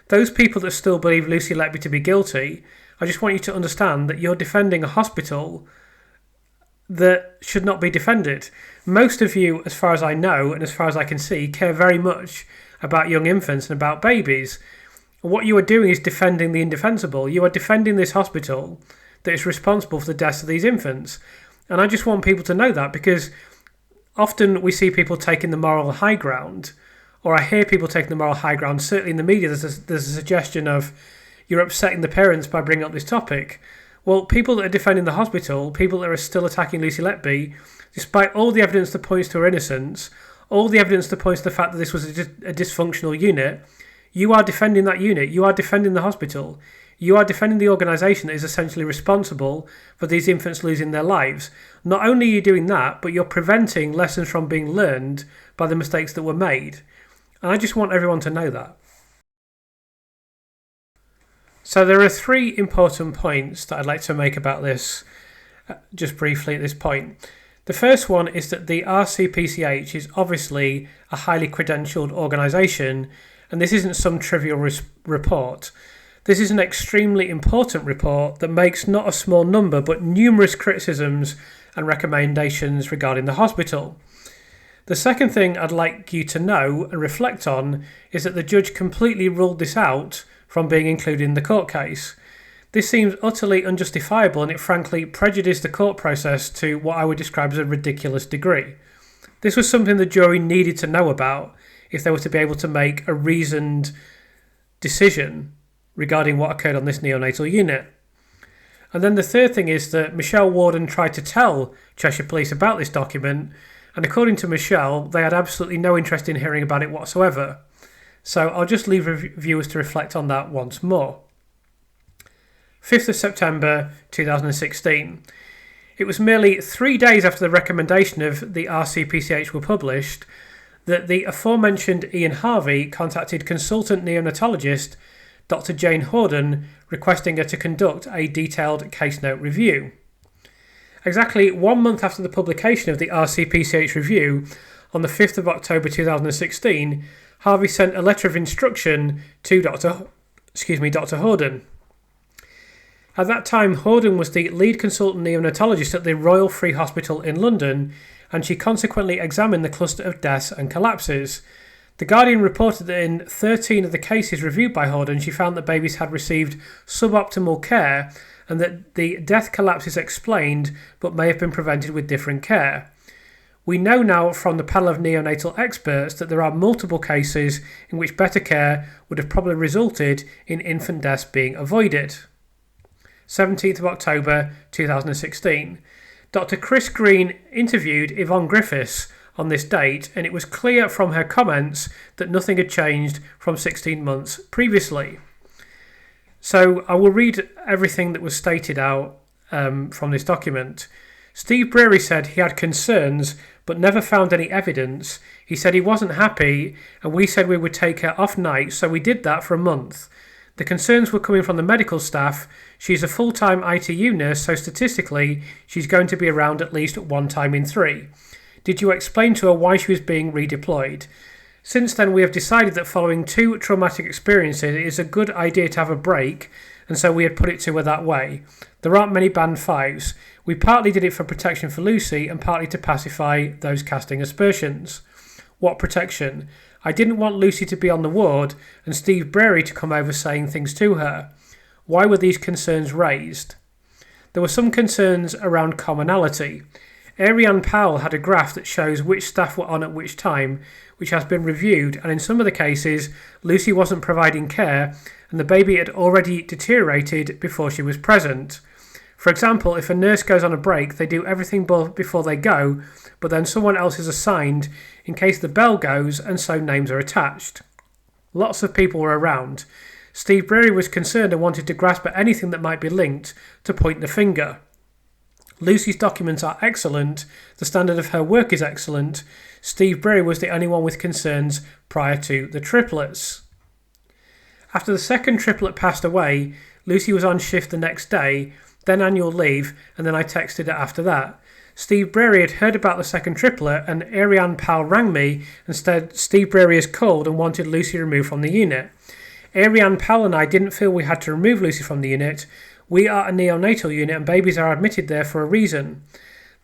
Those people that still believe Lucy Letby to be guilty, I just want you to understand that you're defending a hospital that should not be defended. Most of you, as far as I know and as far as I can see, care very much about young infants and about babies. What you are doing is defending the indefensible. You are defending this hospital that is responsible for the deaths of these infants. And I just want people to know that, because often we see people taking the moral high ground, or I hear people taking the moral high ground. Certainly in the media there's a suggestion of you're upsetting the parents by bringing up this topic. Well, people that are defending the hospital, people that are still attacking Lucy Letby, despite all the evidence that points to her innocence, all the evidence that points to the fact that this was a dysfunctional unit, you are defending that unit, you are defending the hospital, you are defending the organisation that is essentially responsible for these infants losing their lives. Not only are you doing that, but you're preventing lessons from being learned by the mistakes that were made. And I just want everyone to know that. So there are 3 important points that I'd like to make about this, just briefly at this point. The first one is that the RCPCH is obviously a highly credentialed organisation, and this isn't some trivial report. This is an extremely important report that makes not a small number but numerous criticisms and recommendations regarding the hospital. The second thing I'd like you to know and reflect on is that the judge completely ruled this out from being included in the court case. This seems utterly unjustifiable, and it frankly prejudiced the court process to what I would describe as a ridiculous degree. This was something the jury needed to know about if they were to be able to make a reasoned decision regarding what occurred on this neonatal unit. And then the third thing is that Michelle Hawdon tried to tell Cheshire Police about this document, and according to Michelle, they had absolutely no interest in hearing about it whatsoever. So I'll just leave viewers to reflect on that once more. 5th of September 2016. It was merely 3 days after the recommendation of the RCPCH were published that the aforementioned Ian Harvey contacted consultant neonatologist Dr. Jane Hawdon, requesting her to conduct a detailed case note review. Exactly 1 month after the publication of the RCPCH review, on the 5th of October 2016, Harvey sent a letter of instruction to Dr. Hawdon. At that time, Hawdon was the lead consultant neonatologist at the Royal Free Hospital in London, and she consequently examined the cluster of deaths and collapses. The Guardian reported that in 13 of the cases reviewed by Hawdon, she found that babies had received suboptimal care and that the death collapses explained but may have been prevented with different care. We know now from the panel of neonatal experts that there are multiple cases in which better care would have probably resulted in infant deaths being avoided. 17th of October 2016. Dr. Chris Green interviewed Yvonne Griffiths on this date, and it was clear from her comments that nothing had changed from 16 months previously. So I will read everything that was stated out from this document. Steve Breary said he had concerns but never found any evidence. He said he wasn't happy and we said we would take her off nights, so we did that for a month. The concerns were coming from the medical staff. She's a full-time ITU nurse, so statistically she's going to be around at least one time in 3. Did you explain to her why she was being redeployed? Since then we have decided that following 2 traumatic experiences it is a good idea to have a break, and so we had put it to her that way. There aren't many band 5s. We partly did it for protection for Lucy and partly to pacify those casting aspersions. What protection? I didn't want Lucy to be on the ward and Steve Breary to come over saying things to her. Why were these concerns raised? There were some concerns around commonality. Ariane Powell had a graph that shows which staff were on at which time, which has been reviewed, and in some of the cases Lucy wasn't providing care and the baby had already deteriorated before she was present. For example, if a nurse goes on a break, they do everything before they go, but then someone else is assigned in case the bell goes, and so names are attached. Lots of people were around. Steve Breary was concerned and wanted to grasp at anything that might be linked to point the finger. Lucy's documents are excellent, the standard of her work is excellent. Steve Breary was the only one with concerns prior to the triplets. After the second triplet passed away, Lucy was on shift the next day, then annual leave, and then I texted her after that. Steve Breary had heard about the second triplet and Ariane Powell rang me and said Steve Breary is called and wanted Lucy removed from the unit. Ariane Powell and I didn't feel we had to remove Lucy from the unit. We are a neonatal unit and babies are admitted there for a reason.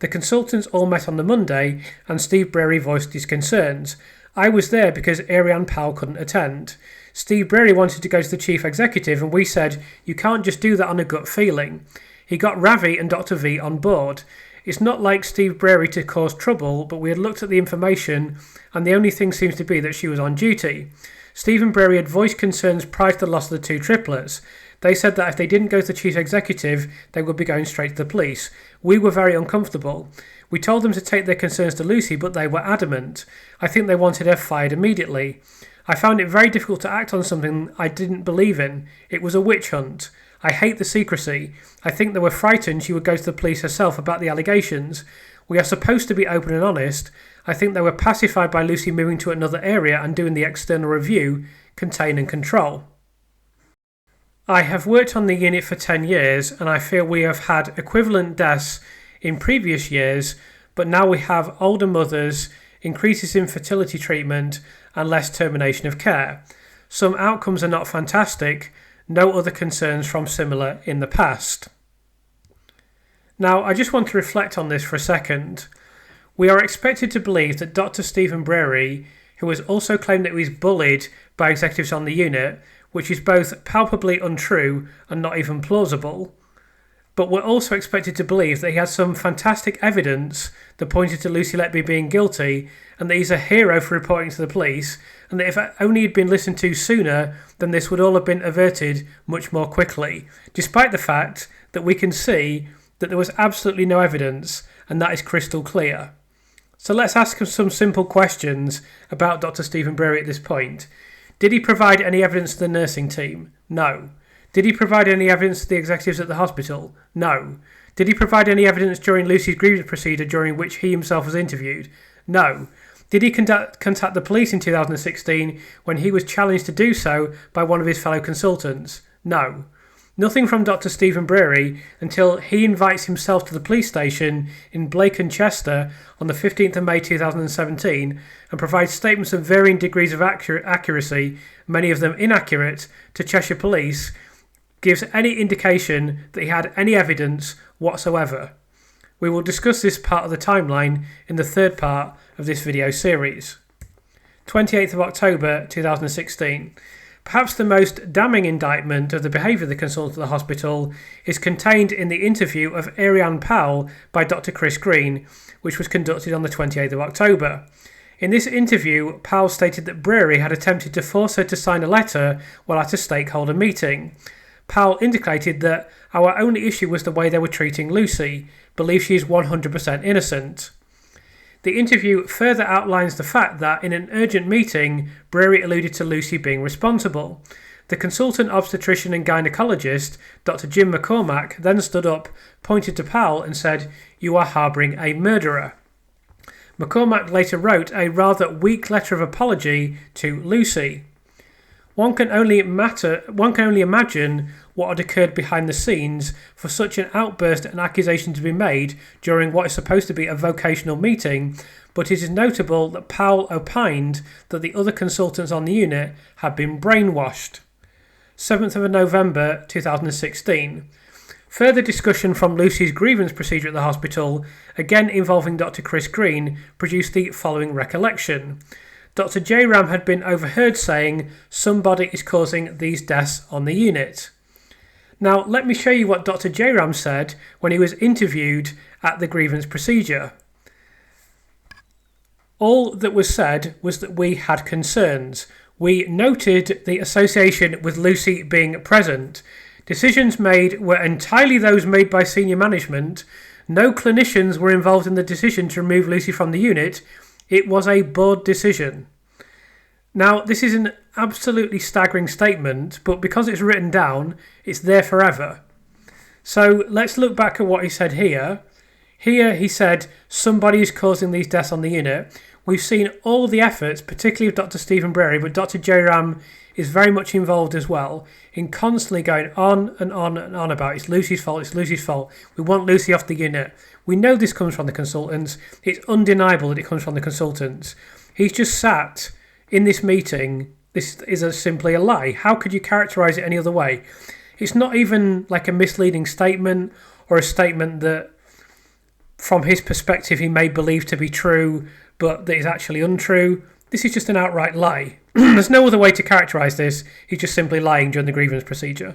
The consultants all met on the Monday and Steve Breary voiced his concerns. I was there because Ariane Powell couldn't attend. Steve Breary wanted to go to the chief executive and we said, you can't just do that on a gut feeling. He got Ravi and Dr. V on board. It's not like Steve Breary to cause trouble, but we had looked at the information and the only thing seems to be that she was on duty. Stephen Breary had voiced concerns prior to the loss of the 2 triplets. They said that if they didn't go to the chief executive, they would be going straight to the police. We were very uncomfortable. We told them to take their concerns to Lucy, but they were adamant. I think they wanted her fired immediately. I found it very difficult to act on something I didn't believe in. It was a witch hunt. I hate the secrecy. I think they were frightened she would go to the police herself about the allegations. We are supposed to be open and honest. I think they were pacified by Lucy moving to another area and doing the external review, contain and control. I have worked on the unit for 10 years and I feel we have had equivalent deaths in previous years, but now we have older mothers, increases in fertility treatment and less termination of care. Some outcomes are not fantastic. No other concerns from similar in the past. Now, I just want to reflect on this for a second. We are expected to believe that Dr. Stephen Breary, who has also claimed that he was bullied by executives on the unit, which is both palpably untrue and not even plausible, but we're also expected to believe that he has some fantastic evidence that pointed to Lucy Letby being guilty and that he's a hero for reporting to the police, and that if only he'd been listened to sooner, then this would all have been averted much more quickly, despite the fact that we can see that there was absolutely no evidence, and that is crystal clear. So let's ask some simple questions about Dr. Stephen Breary at this point. Did he provide any evidence to the nursing team? No. Did he provide any evidence to the executives at the hospital? No. Did he provide any evidence during Lucy's grievance procedure during which he himself was interviewed? No. Did he contact the police in 2016 when he was challenged to do so by one of his fellow consultants? No. Nothing from Dr. Stephen Breary until he invites himself to the police station in Blake and Chester on the 15th of May 2017 and provides statements of varying degrees of accuracy, many of them inaccurate, to Cheshire Police, gives any indication that he had any evidence whatsoever. We will discuss this part of the timeline in the third part of this video series. 28th of October 2016. Perhaps the most damning indictment of the behaviour of the consultant at the hospital is contained in the interview of Ariane Powell by Dr. Chris Green, which was conducted on the 28th of October. In this interview, Powell stated that Breary had attempted to force her to sign a letter while at a stakeholder meeting. Powell indicated that our only issue was the way they were treating Lucy, believe she is 100% innocent. The interview further outlines the fact that in an urgent meeting, Breary alluded to Lucy being responsible. The consultant obstetrician and gynaecologist, Dr. Jim McCormack, then stood up, pointed to Powell and said, "You are harbouring a murderer." McCormack later wrote a rather weak letter of apology to Lucy. One can only imagine what had occurred behind the scenes for such an outburst and accusation to be made during what is supposed to be a vocational meeting, but it is notable that Powell opined that the other consultants on the unit had been brainwashed. 7th of November 2016. Further discussion from Lucy's grievance procedure at the hospital, again involving Dr. Chris Green, produced the following recollection. Dr. J. Ram had been overheard saying, "Somebody is causing these deaths on the unit." Now, let me show you what Dr. J. Ram said when he was interviewed at the grievance procedure. All that was said was that we had concerns. We noted the association with Lucy being present. Decisions made were entirely those made by senior management. No clinicians were involved in the decision to remove Lucy from the unit. It was a board decision. Now, this is an absolutely staggering statement, but because it's written down, it's there forever. So let's look back at what he said here. Here he said, "Somebody is causing these deaths on the unit." We've seen all the efforts, particularly of Dr. Stephen Breary, but Dr. J. Ram is very much involved as well, in constantly going on and on and on about it's Lucy's fault, we want Lucy off the unit. We know this comes from the consultants. It's undeniable that it comes from the consultants. He's just sat in this meeting. This is simply a lie. How could you characterise it any other way? It's not even like a misleading statement or a statement that from his perspective he may believe to be true but that is actually untrue. This is just an outright lie. There's no other way to characterise this. He's just simply lying during the grievance procedure.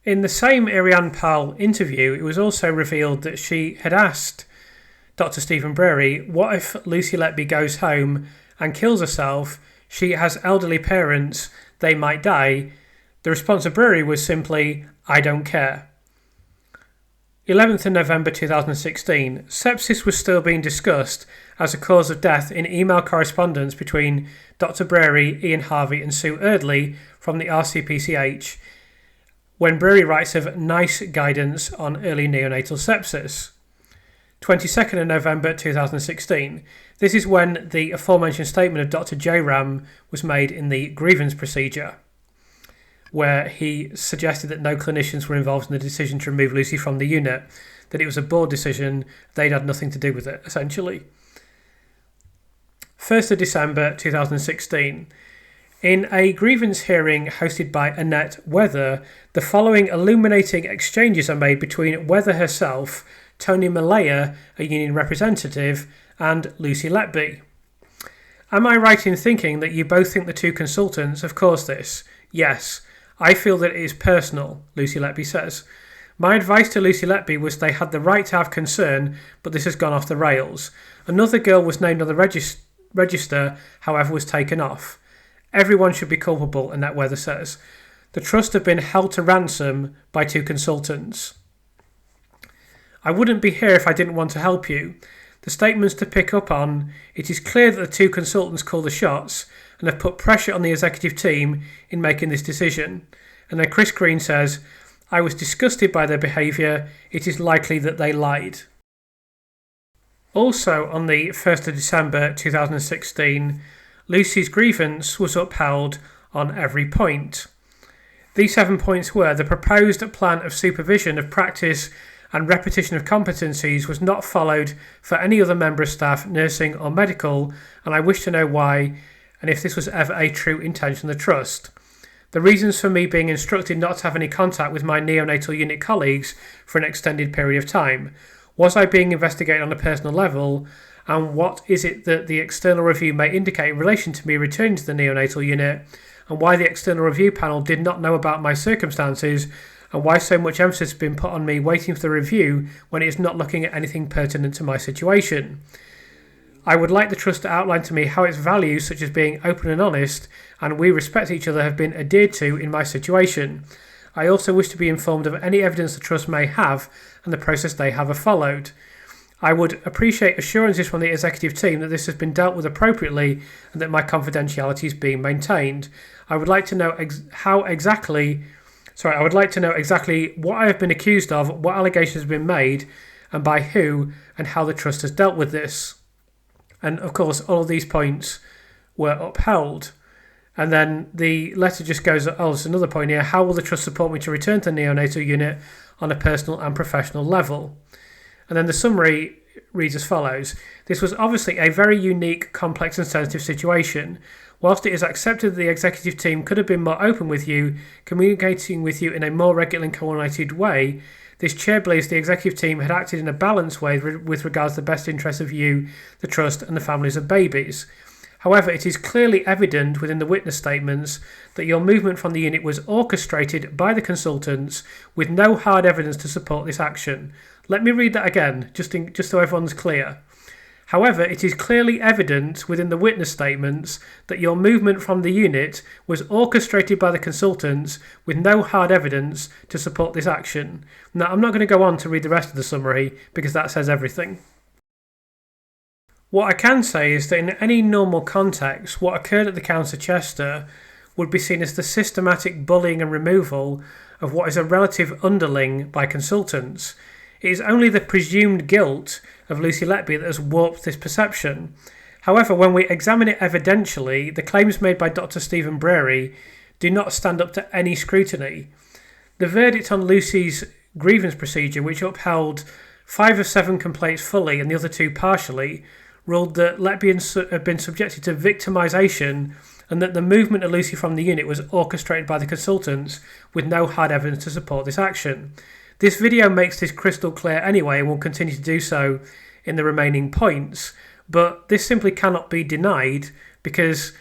In the same Ariane Powell interview, it was also revealed that she had asked Dr. Stephen Breary, what if Lucy Letby goes home and kills herself? She has elderly parents, they might die. The response of Breary was simply, "I don't care." 11th of November 2016, sepsis was still being discussed as a cause of death in email correspondence between Dr. Breary, Ian Harvey and Sue Eardley from the RCPCH, when Breary writes of nice guidance on early neonatal sepsis. 22nd of November 2016. This is when the aforementioned statement of Dr. J. Ram was made in the grievance procedure, where he suggested that no clinicians were involved in the decision to remove Lucy from the unit, that it was a board decision, they'd had nothing to do with it, essentially. 1st of December 2016. In a grievance hearing hosted by Annette Weather, the following illuminating exchanges are made between Weather herself, Tony Malaya, a union representative, and Lucy Letby. "Am I right in thinking that you both think the two consultants have caused this? Yes. I feel that it is personal," Lucy Letby says. "My advice to Lucy Letby was they had the right to have concern, but this has gone off the rails. Another girl was named on the register, however was taken off. Everyone should be culpable," Annette Weather says. "The trust have been held to ransom by two consultants. I wouldn't be here if I didn't want to help you. The statements to pick up on, it is clear that the two consultants call the shots and have put pressure on the executive team in making this decision." And then Chris Green says, "I was disgusted by their behaviour. It is likely that they lied." Also on the 1st of December 2016, Lucy's grievance was upheld on every point. These 7 points were: the proposed plan of supervision of practice and repetition of competencies was not followed for any other member of staff, nursing or medical, and I wish to know why and if this was ever a true intention of the trust. The reasons for me being instructed not to have any contact with my neonatal unit colleagues for an extended period of time. Was I being investigated on a personal level? And what is it that the external review may indicate in relation to me returning to the neonatal unit? And why the external review panel did not know about my circumstances? And why so much emphasis has been put on me waiting for the review when it is not looking at anything pertinent to my situation? I would like the trust to outline to me how its values, such as being open and honest, and we respect each other, have been adhered to in my situation. I also wish to be informed of any evidence the trust may have and the process they have followed. I would appreciate assurances from the executive team that this has been dealt with appropriately and that my confidentiality is being maintained. I would like to know exactly what I have been accused of, what allegations have been made, and by who, and how the trust has dealt with this. And of course, all of these points were upheld. And then the letter just goes, there's another point here. How will the trust support me to return to the neonatal unit on a personal and professional level? And then the summary reads as follows. This was obviously a very unique, complex and sensitive situation. Whilst it is accepted that the executive team could have been more open with you, communicating with you in a more regular and coordinated way, this chair believes the executive team had acted in a balanced way with regards to the best interests of you, the trust and the families of babies. However, it is clearly evident within the witness statements that your movement from the unit was orchestrated by the consultants with no hard evidence to support this action. Let me read that again, just so everyone's clear. However, it is clearly evident within the witness statements that your movement from the unit was orchestrated by the consultants with no hard evidence to support this action. Now, I'm not going to go on to read the rest of the summary because that says everything. What I can say is that in any normal context, what occurred at the Council of Chester would be seen as the systematic bullying and removal of what is a relative underling by consultants. It is only the presumed guilt of Lucy Letby that has warped this perception. However, when we examine it evidentially, the claims made by Dr. Stephen Breary do not stand up to any scrutiny. The verdict on Lucy's grievance procedure, which upheld 5 of 7 complaints fully and the other 2 partially, ruled that Letby had been subjected to victimisation and that the movement of Lucy from the unit was orchestrated by the consultants with no hard evidence to support this action. This video makes this crystal clear anyway and will continue to do so in the remaining points, but this simply cannot be denied because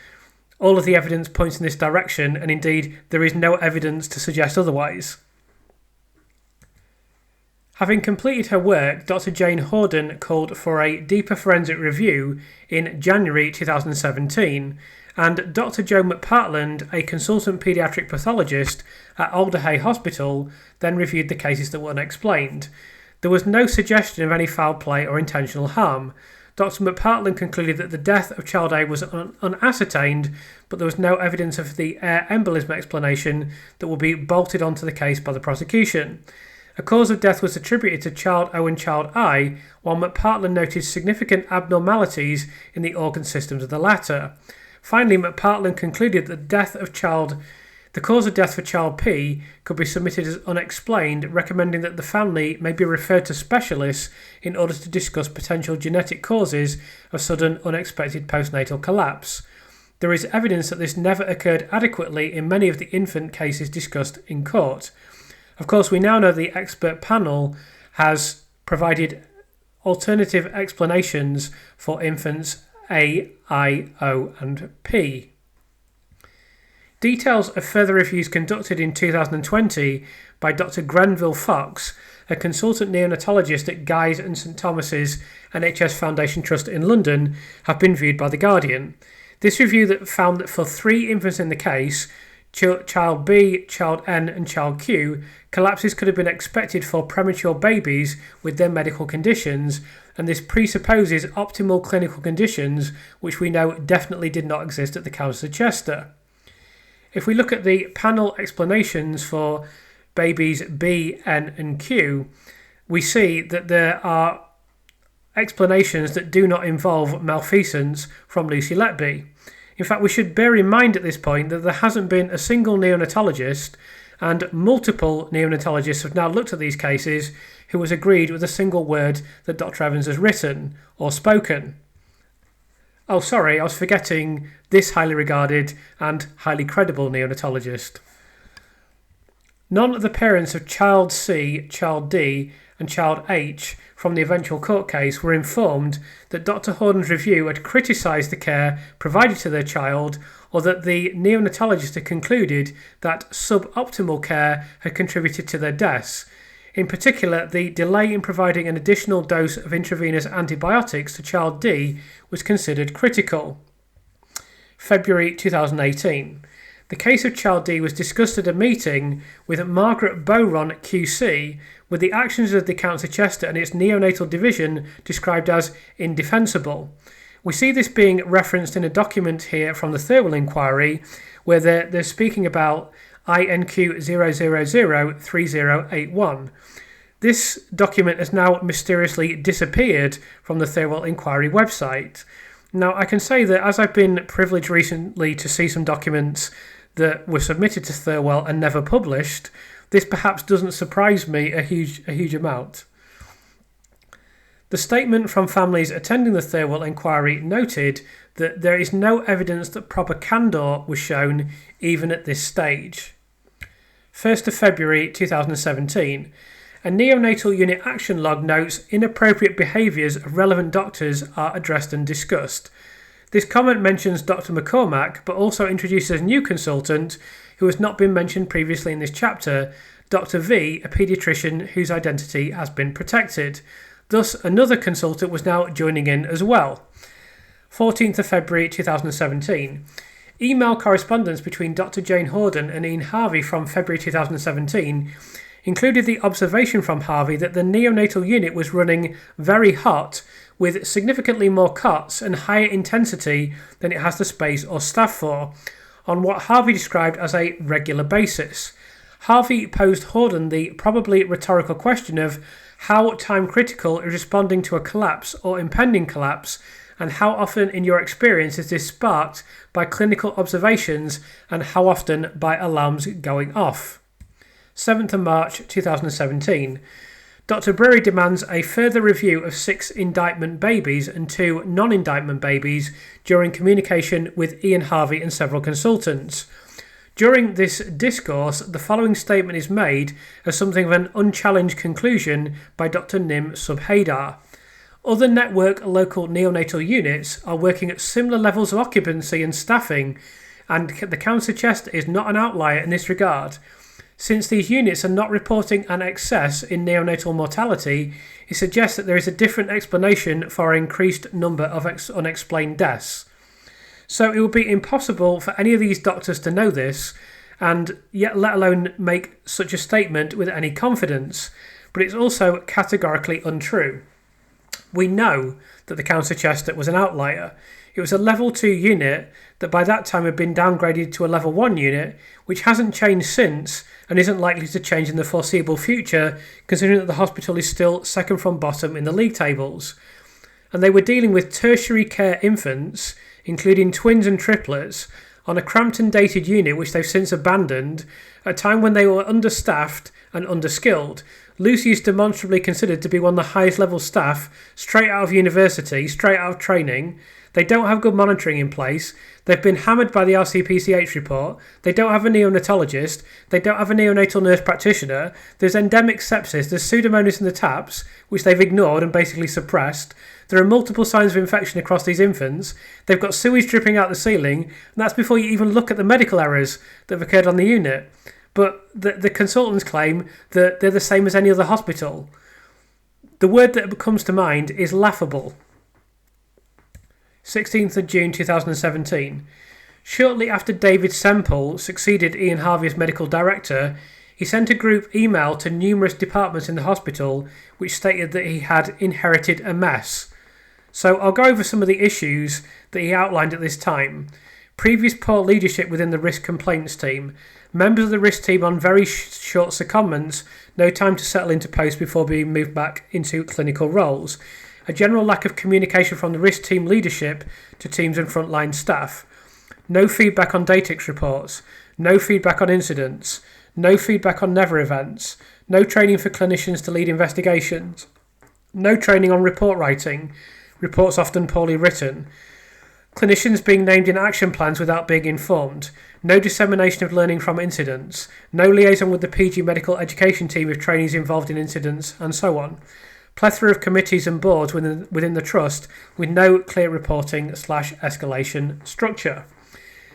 all of the evidence points in this direction, and indeed there is no evidence to suggest otherwise. Having completed her work, Dr. Jane Hawdon called for a deeper forensic review in January 2017, and Dr. Joe McPartland, a consultant paediatric pathologist at Alderhay Hospital, then reviewed the cases that were unexplained. There was no suggestion of any foul play or intentional harm. Dr. McPartland concluded that the death of child A was unascertained, but there was no evidence of the air embolism explanation that will be bolted onto the case by the prosecution. A cause of death was attributed to child O and child I, while McPartland noted significant abnormalities in the organ systems of the latter. Finally, McPartland concluded that the cause of death for child P could be submitted as unexplained, recommending that the family may be referred to specialists in order to discuss potential genetic causes of sudden unexpected postnatal collapse. There is evidence that this never occurred adequately in many of the infant cases discussed in court. Of course, we now know the expert panel has provided alternative explanations for infants A, I, O and P. Details of further reviews conducted in 2020 by Dr. Grenville Fox, a consultant neonatologist at Guy's and St Thomas's NHS Foundation Trust in London, have been viewed by The Guardian. This review that found that for 3 infants in the case, child B, child N and child Q, collapses could have been expected for premature babies with their medical conditions, and this presupposes optimal clinical conditions which we know definitely did not exist at the Council of Chester. If we look at the panel explanations for babies B, N and Q, we see that there are explanations that do not involve malfeasance from Lucy Letby. In fact, we should bear in mind at this point that there hasn't been a single neonatologist, and multiple neonatologists have now looked at these cases, who has agreed with a single word that Dr. Evans has written or spoken. Oh, sorry, I was forgetting this highly regarded and highly credible neonatologist. None of the parents of child C, child D and child H from the eventual court case were informed that Dr. Hawdon's review had criticised the care provided to their child, or that the neonatologist had concluded that suboptimal care had contributed to their deaths. In particular, the delay in providing an additional dose of intravenous antibiotics to child D was considered critical. February 2018. The case of Child D was discussed at a meeting with Margaret Bowron QC, with the actions of the Council Chester and its neonatal division described as indefensible. We see this being referenced in a document here from the Thirlwell Inquiry, where they're speaking about INQ 0003081. This document has now mysteriously disappeared from the Thirlwell Inquiry website. Now, I can say that as I've been privileged recently to see some documents that were submitted to Thirlwell and never published, this perhaps doesn't surprise me a huge amount. The statement from families attending the Thirlwell Inquiry noted that there is no evidence that proper candour was shown even at this stage. 1st of February 2017. A neonatal unit action log notes inappropriate behaviours of relevant doctors are addressed and discussed. This comment mentions Dr. McCormack, but also introduces a new consultant who has not been mentioned previously in this chapter, Dr. V, a paediatrician whose identity has been protected. Thus, another consultant was now joining in as well. 14th of February 2017. Email correspondence between Dr. Jane Hawdon and Ian Harvey from February 2017 included the observation from Harvey that the neonatal unit was running very hot, with significantly more cots and higher intensity than it has the space or staff for, on what Harvey described as a regular basis. Harvey posed Hawdon the probably rhetorical question of how time critical is responding to a collapse or impending collapse, and how often in your experience is this sparked by clinical observations and how often by alarms going off. 7th of March 2017. Dr. Brewery demands a further review of 6 indictment babies and 2 non-indictment babies during communication with Ian Harvey and several consultants. During this discourse, the following statement is made as something of an unchallenged conclusion by Dr. Nim Subhaidar. Other network local neonatal units are working at similar levels of occupancy and staffing, and the Council Chester is not an outlier in this regard. Since these units are not reporting an excess in neonatal mortality, it suggests that there is a different explanation for an increased number of unexplained deaths. So it would be impossible for any of these doctors to know this, and yet let alone make such a statement with any confidence, but it's also categorically untrue. We know that the Council Chester was an outlier. It was a level 2 unit that by that time had been downgraded to a level 1 unit, which hasn't changed since and isn't likely to change in the foreseeable future, considering that the hospital is still second from bottom in the league tables. And they were dealing with tertiary care infants, including twins and triplets, on a cramped and dated unit which they've since abandoned, at a time when they were understaffed and underskilled. Lucy is demonstrably considered to be one of the highest level staff, straight out of university, straight out of training. They don't have good monitoring in place. They've been hammered by the RCPCH report. They don't have a neonatologist. They don't have a neonatal nurse practitioner. There's endemic sepsis. There's pseudomonas in the taps, which they've ignored and basically suppressed. There are multiple signs of infection across these infants. They've got sewage dripping out the ceiling, and that's before you even look at the medical errors that have occurred on the unit. But the consultants claim that they're the same as any other hospital. The word that comes to mind is laughable. 16th of June 2017. Shortly after David Semple succeeded Ian Harvey as medical director, he sent a group email to numerous departments in the hospital which stated that he had inherited a mess. So I'll go over some of the issues that he outlined at this time. Previous poor leadership within the risk complaints team. Members of the risk team on very short secondments, no time to settle into post before being moved back into clinical roles. A general lack of communication from the risk team leadership to teams and frontline staff. No feedback on DATIX reports. No feedback on incidents. No feedback on never events. No training for clinicians to lead investigations. No training on report writing. Reports often poorly written. Clinicians being named in action plans without being informed. No dissemination of learning from incidents. No liaison with the PG medical education team if trainees involved in incidents, and so on. Plethora of committees and boards within the trust with no clear reporting/escalation structure.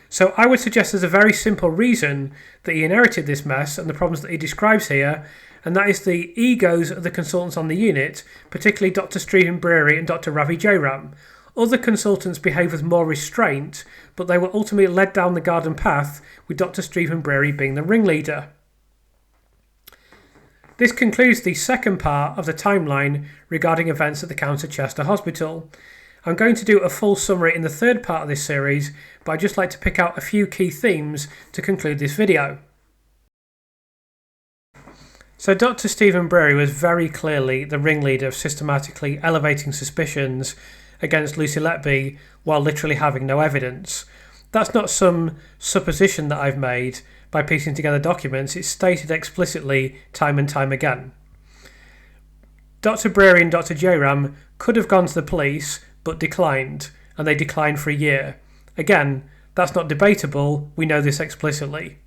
So I would suggest there's a very simple reason that he inherited this mess and the problems that he describes here, and that is the egos of the consultants on the unit, particularly Dr. Stephen Brewery and Dr. Ravi Jairam. Other consultants behaved with more restraint, but they were ultimately led down the garden path, with Dr. Stephen Breary being the ringleader. This concludes the second part of the timeline regarding events at the County Chester Hospital. I'm going to do a full summary in the third part of this series, but I'd just like to pick out a few key themes to conclude this video. So Dr. Stephen Breary was very clearly the ringleader of systematically elevating suspicions against Lucy Letby while literally having no evidence. That's not some supposition that I've made by piecing together documents, it's stated explicitly time and time again. Dr. Breary and Dr. Jairam could have gone to the police but declined, and they declined for a year. Again, that's not debatable, we know this explicitly.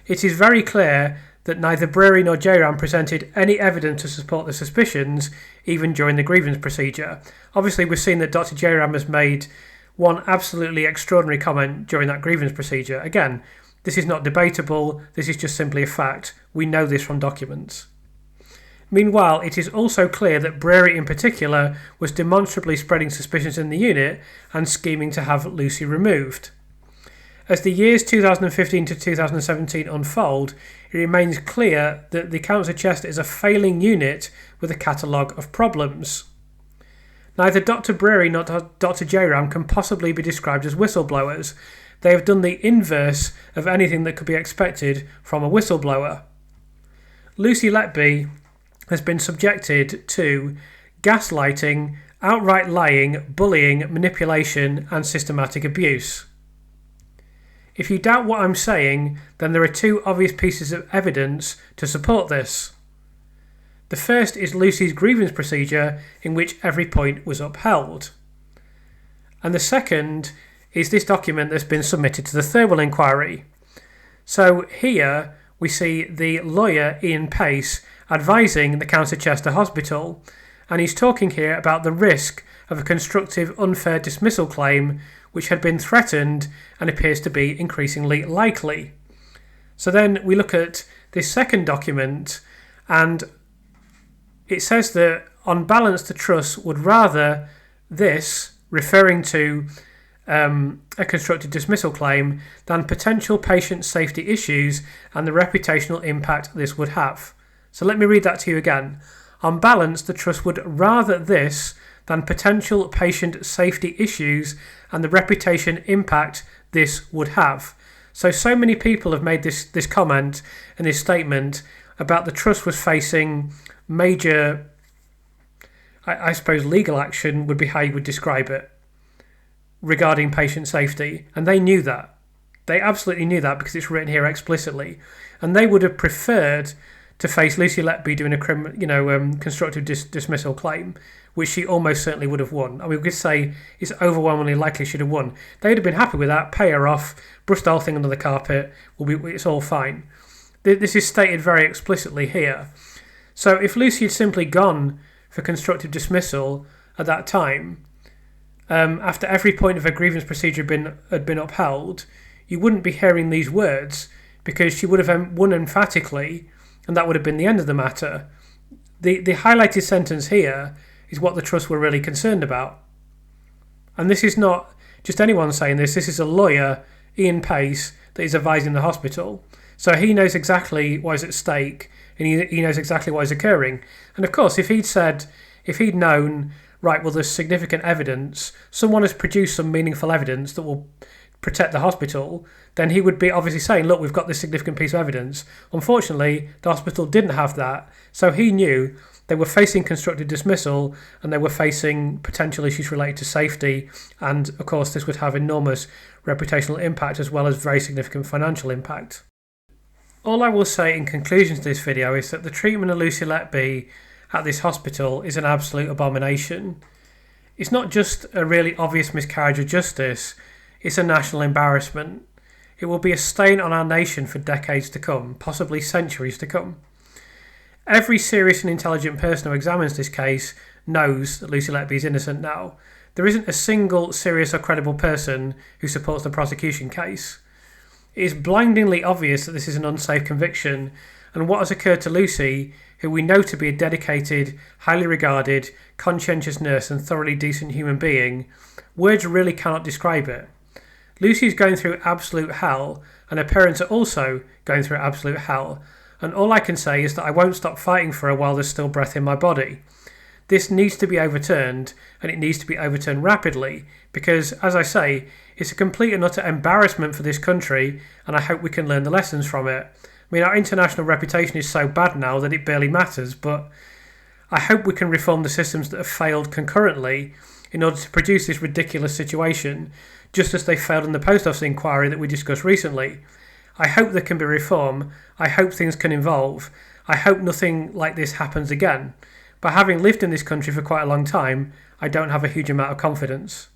It is very clear that neither Breary nor Jairam presented any evidence to support the suspicions, even during the grievance procedure. Obviously, we've seen that Dr. Jairam has made one absolutely extraordinary comment during that grievance procedure. Again, this is not debatable, this is just simply a fact. We know this from documents. Meanwhile, it is also clear that Breary in particular was demonstrably spreading suspicions in the unit and scheming to have Lucy removed. As the years 2015 to 2017 unfold, it remains clear that the Council of Chester is a failing unit with a catalogue of problems. Neither Dr. Breary nor Dr. Jairam can possibly be described as whistleblowers. They have done the inverse of anything that could be expected from a whistleblower. Lucy Letby has been subjected to gaslighting, outright lying, bullying, manipulation, and systematic abuse. If you doubt what I'm saying, then there are two obvious pieces of evidence to support this. The first is Lucy's grievance procedure, in which every point was upheld. And the second is this document that's been submitted to the Thirlwell inquiry. So here we see the lawyer Ian Pace advising the County Chester Hospital, and he's talking here about the risk of a constructive unfair dismissal claim which had been threatened and appears to be increasingly likely. So then we look at this second document, and it says that on balance the trust would rather this, referring to a constructive dismissal claim, than potential patient safety issues and the reputational impact this would have. So let me read that to you again. On balance, the trust would rather this than potential patient safety issues and the reputation impact this would have. So many people have made this comment and this statement about the trust was facing major, I suppose legal action would be how you would describe it, regarding patient safety. And they knew that. They absolutely knew that because it's written here explicitly. And they would have preferred to face Lucy Letby doing a constructive dismissal claim, which she almost certainly would have won. I mean, we could say it's overwhelmingly likely she'd have won. They'd have been happy with that, pay her off, brush the whole thing under the carpet, it's all fine. This is stated very explicitly here. So if Lucy had simply gone for constructive dismissal at that time, after every point of her grievance procedure had been upheld, you wouldn't be hearing these words, because she would have won emphatically, and that would have been the end of the matter. The highlighted sentence here is what the trust were really concerned about. And this is not just anyone saying this is a lawyer, Ian Pace, that is advising the hospital. So he knows exactly what is at stake, and he knows exactly what is occurring. And of course, if he'd known, right, well, there's significant evidence, someone has produced some meaningful evidence that will protect the hospital, then he would be obviously saying, look, we've got this significant piece of evidence. Unfortunately, the hospital didn't have that, so he knew they were facing constructive dismissal and they were facing potential issues related to safety, and of course this would have enormous reputational impact as well as very significant financial impact. All I will say in conclusion to this video is that the treatment of Lucy Letby at this hospital is an absolute abomination. It's not just a really obvious miscarriage of justice, it's a national embarrassment. It will be a stain on our nation for decades to come, possibly centuries to come. Every serious and intelligent person who examines this case knows that Lucy Letby is innocent now. There isn't a single serious or credible person who supports the prosecution case. It is blindingly obvious that this is an unsafe conviction, and what has occurred to Lucy, who we know to be a dedicated, highly regarded, conscientious nurse and thoroughly decent human being, words really cannot describe it. Lucy's going through absolute hell, and her parents are also going through absolute hell, and all I can say is that I won't stop fighting for her while there's still breath in my body. This needs to be overturned, and it needs to be overturned rapidly, because, as I say, it's a complete and utter embarrassment for this country, and I hope we can learn the lessons from it. I mean, our international reputation is so bad now that it barely matters, but I hope we can reform the systems that have failed concurrently in order to produce this ridiculous situation, just as they failed in the post office inquiry that we discussed recently. I hope there can be reform. I hope things can evolve. I hope nothing like this happens again. But having lived in this country for quite a long time, I don't have a huge amount of confidence.